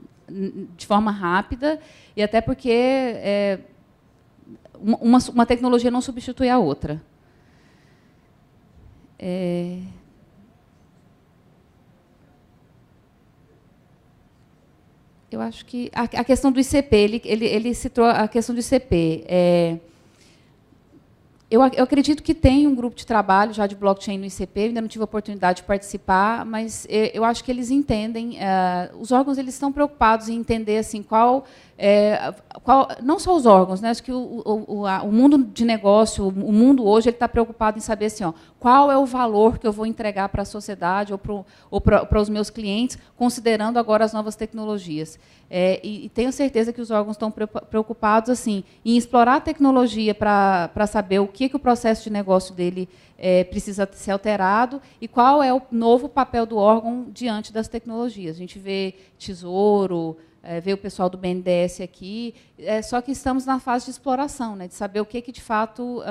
de forma rápida, e até porque uma tecnologia não substitui a outra. Eu acho que a questão do ICP, ele citou a questão do ICP. Eu acredito que tem um grupo de trabalho já de blockchain no ICP, ainda não tive a oportunidade de participar, mas eu acho que eles entendem, os órgãos eles estão preocupados em entender assim, qual não só os órgãos, né, acho que o mundo de negócio, o mundo hoje, ele está preocupado em saber assim, qual é o valor que eu vou entregar para a sociedade ou para os meus clientes, considerando agora as novas tecnologias. E tenho certeza que os órgãos estão preocupados assim, em explorar a tecnologia para saber o que o processo de negócio dele precisa ser alterado e qual é o novo papel do órgão diante das tecnologias. A gente vê Tesouro, vê o pessoal do BNDES aqui, só que estamos na fase de exploração, né, de saber o que de fato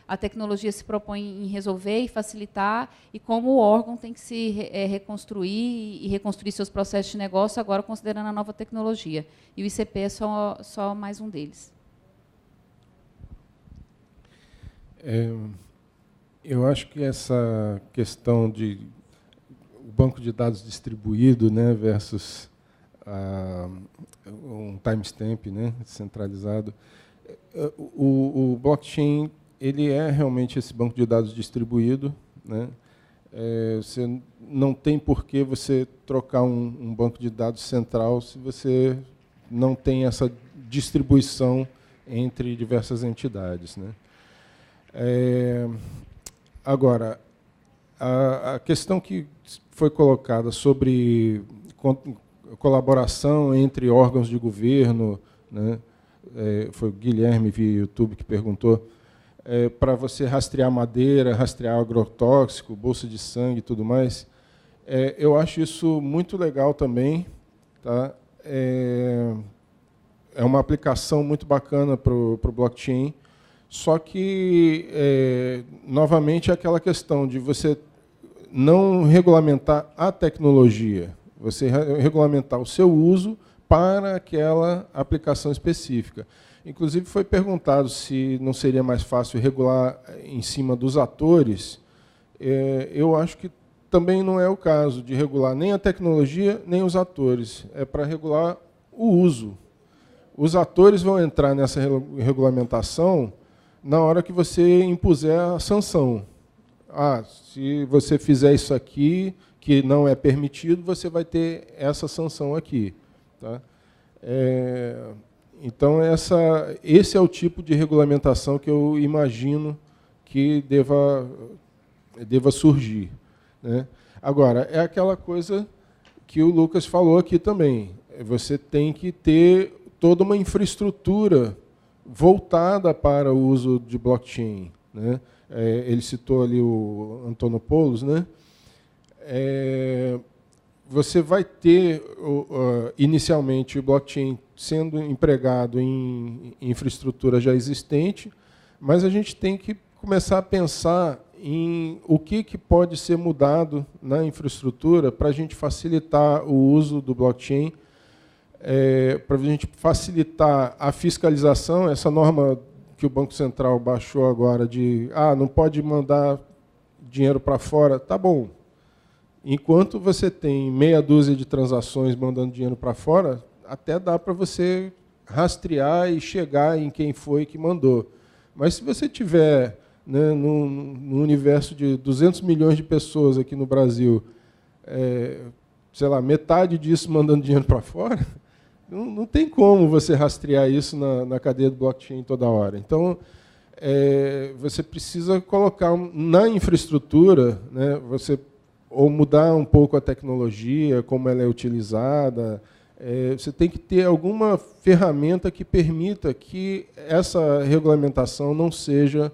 a tecnologia se propõe em resolver e facilitar, e como o órgão tem que se reconstruir e reconstruir seus processos de negócio, agora considerando a nova tecnologia. E o ICP é só mais um deles. Eu acho que essa questão de o banco de dados distribuído, né, versus um timestamp, né, centralizado, o blockchain ele é realmente esse banco de dados distribuído, né? Você não tem por que você trocar um banco de dados central se você não tem essa distribuição entre diversas entidades, né? Agora, a questão que foi colocada sobre colaboração entre órgãos de governo, né? Foi o Guilherme via YouTube que perguntou, para você rastrear madeira, rastrear agrotóxico, bolsa de sangue e tudo mais. Eu acho isso muito legal também. Tá? É uma aplicação muito bacana para o blockchain, só que, novamente, é aquela questão de você não regulamentar a tecnologia, você regulamentar o seu uso para aquela aplicação específica. Inclusive, foi perguntado se não seria mais fácil regular em cima dos atores. Eu acho que também não é o caso de regular nem a tecnologia, nem os atores. É para regular o uso. Os atores vão entrar nessa regulamentação na hora que você impuser a sanção. Se você fizer isso aqui, que não é permitido, você vai ter essa sanção aqui. Tá? Então, esse é o tipo de regulamentação que eu imagino que deva surgir, né? Agora, é aquela coisa que o Lucas falou aqui também. Você tem que ter toda uma infraestrutura voltada para o uso de blockchain, né? Ele citou ali o Antonopoulos, né? Você vai ter, inicialmente, o blockchain sendo empregado em infraestrutura já existente, mas a gente tem que começar a pensar em o que pode ser mudado na infraestrutura para a gente facilitar o uso do blockchain, para a gente facilitar a fiscalização. Essa norma que o Banco Central baixou agora de não pode mandar dinheiro para fora, tá bom. Enquanto você tem meia dúzia de transações mandando dinheiro para fora, até dá para você rastrear e chegar em quem foi que mandou. Mas se você tiver, né, no universo de 200 milhões de pessoas aqui no Brasil, sei lá, metade disso mandando dinheiro para fora, não tem como você rastrear isso na cadeia do blockchain toda hora. Então, você precisa colocar na infraestrutura, né, ou mudar um pouco a tecnologia, como ela é utilizada. Você tem que ter alguma ferramenta que permita que essa regulamentação não seja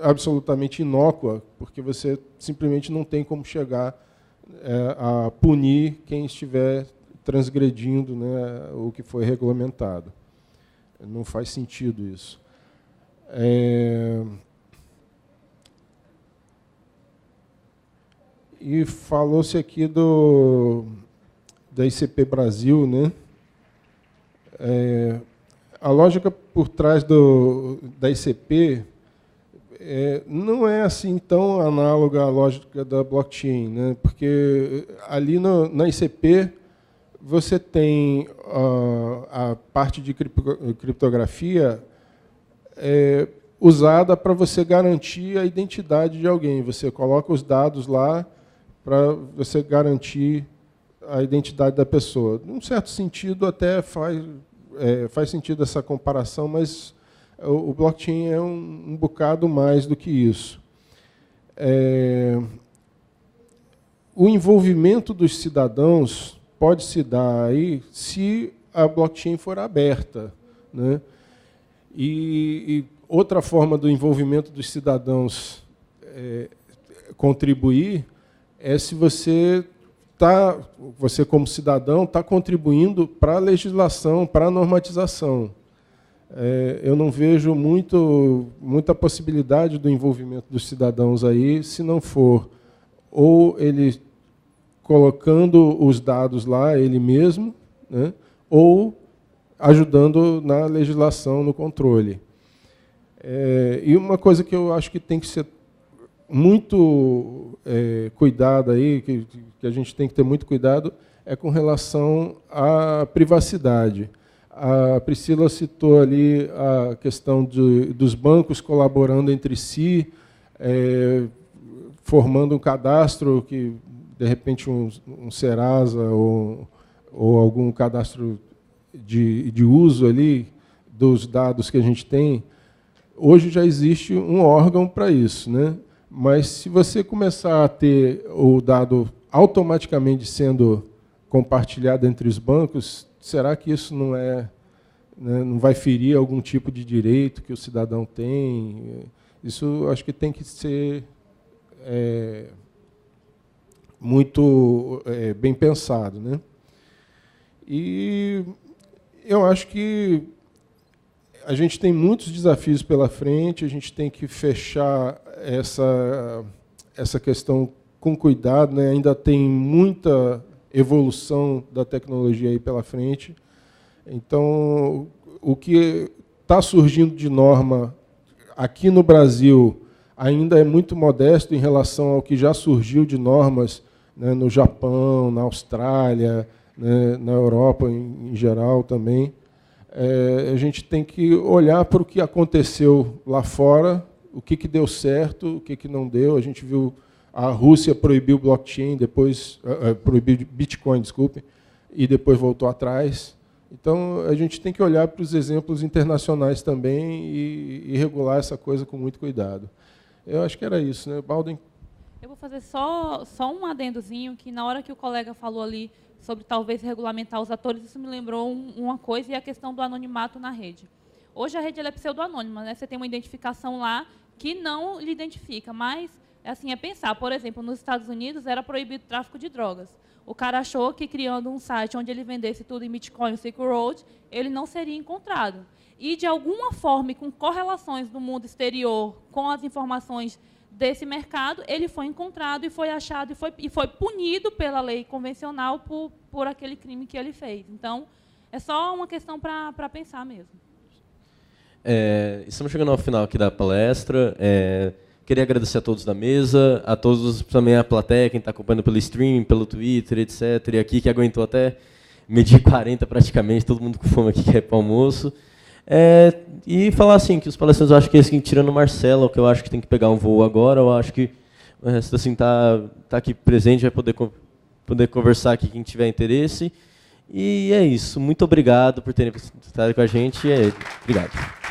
absolutamente inócua, porque você simplesmente não tem como chegar a punir quem estiver transgredindo, né, o que foi regulamentado. Não faz sentido isso. E falou-se aqui da ICP Brasil, né? A lógica por trás da ICP não é assim tão análoga à lógica da blockchain, né? Porque ali na ICP você tem a parte de criptografia usada para você garantir a identidade de alguém. Você coloca os dados lá para você garantir a identidade da pessoa. Num certo sentido, até faz sentido essa comparação, mas o blockchain é um bocado mais do que isso. O envolvimento dos cidadãos pode se dar aí se a blockchain for aberta, né? E outra forma do envolvimento dos cidadãos contribuir é se você como cidadão está contribuindo para a legislação, para a normatização. Eu não vejo muita possibilidade do envolvimento dos cidadãos aí, se não for ou ele colocando os dados lá, ele mesmo, né, ou ajudando na legislação, no controle. E uma coisa que eu acho que tem que ser muito cuidado aí, que a gente tem que ter muito cuidado, é com relação à privacidade. A Priscila citou ali a questão dos bancos colaborando entre si, formando um cadastro que, de repente, um Serasa ou algum cadastro de uso ali dos dados que a gente tem. Hoje já existe um órgão para isso, né? Mas se você começar a ter o dado automaticamente sendo compartilhado entre os bancos, será que isso não vai ferir algum tipo de direito que o cidadão tem? Isso acho que tem que ser muito bem pensado, né? E eu acho que a gente tem muitos desafios pela frente, a gente tem que fechar essa questão com cuidado, né? Ainda tem muita evolução da tecnologia aí pela frente. Então, o que está surgindo de norma aqui no Brasil ainda é muito modesto em relação ao que já surgiu de normas, né, no Japão, na Austrália, né, na Europa em geral também. A gente tem que olhar para o que aconteceu lá fora, o que deu certo, o que não deu. A gente viu a Rússia proibiu blockchain, depois proibiu Bitcoin, desculpe, e depois voltou atrás. Então, a gente tem que olhar para os exemplos internacionais também e regular essa coisa com muito cuidado. Eu acho que era isso, né, Baldwin? Eu vou fazer só um adendozinho, que na hora que o colega falou ali sobre talvez regulamentar os atores, isso me lembrou uma coisa, e a questão do anonimato na rede. Hoje a rede ela é pseudo-anônima, né? Você tem uma identificação lá que não lhe identifica, mas assim, é pensar, por exemplo, nos Estados Unidos era proibido o tráfico de drogas. O cara achou que criando um site onde ele vendesse tudo em Bitcoin, Silk Road, ele não seria encontrado. E, de alguma forma, e com correlações do mundo exterior com as informações desse mercado, ele foi encontrado e foi achado e foi punido pela lei convencional por aquele crime que ele fez. Então, é só uma questão para pensar mesmo. Estamos chegando ao final aqui da palestra. Queria agradecer a todos da mesa, a todos também a plateia, quem está acompanhando pelo stream, pelo Twitter, etc. E aqui que aguentou até medir 40 praticamente, todo mundo com fome aqui que é para o almoço. E falar assim, que os palestrantes, eu acho que assim, tirando o Marcelo, que eu acho que tem que pegar um voo agora, eu acho que o resto assim, tá aqui presente, vai poder conversar aqui quem tiver interesse. E é isso. Muito obrigado por terem estado com a gente. Obrigado.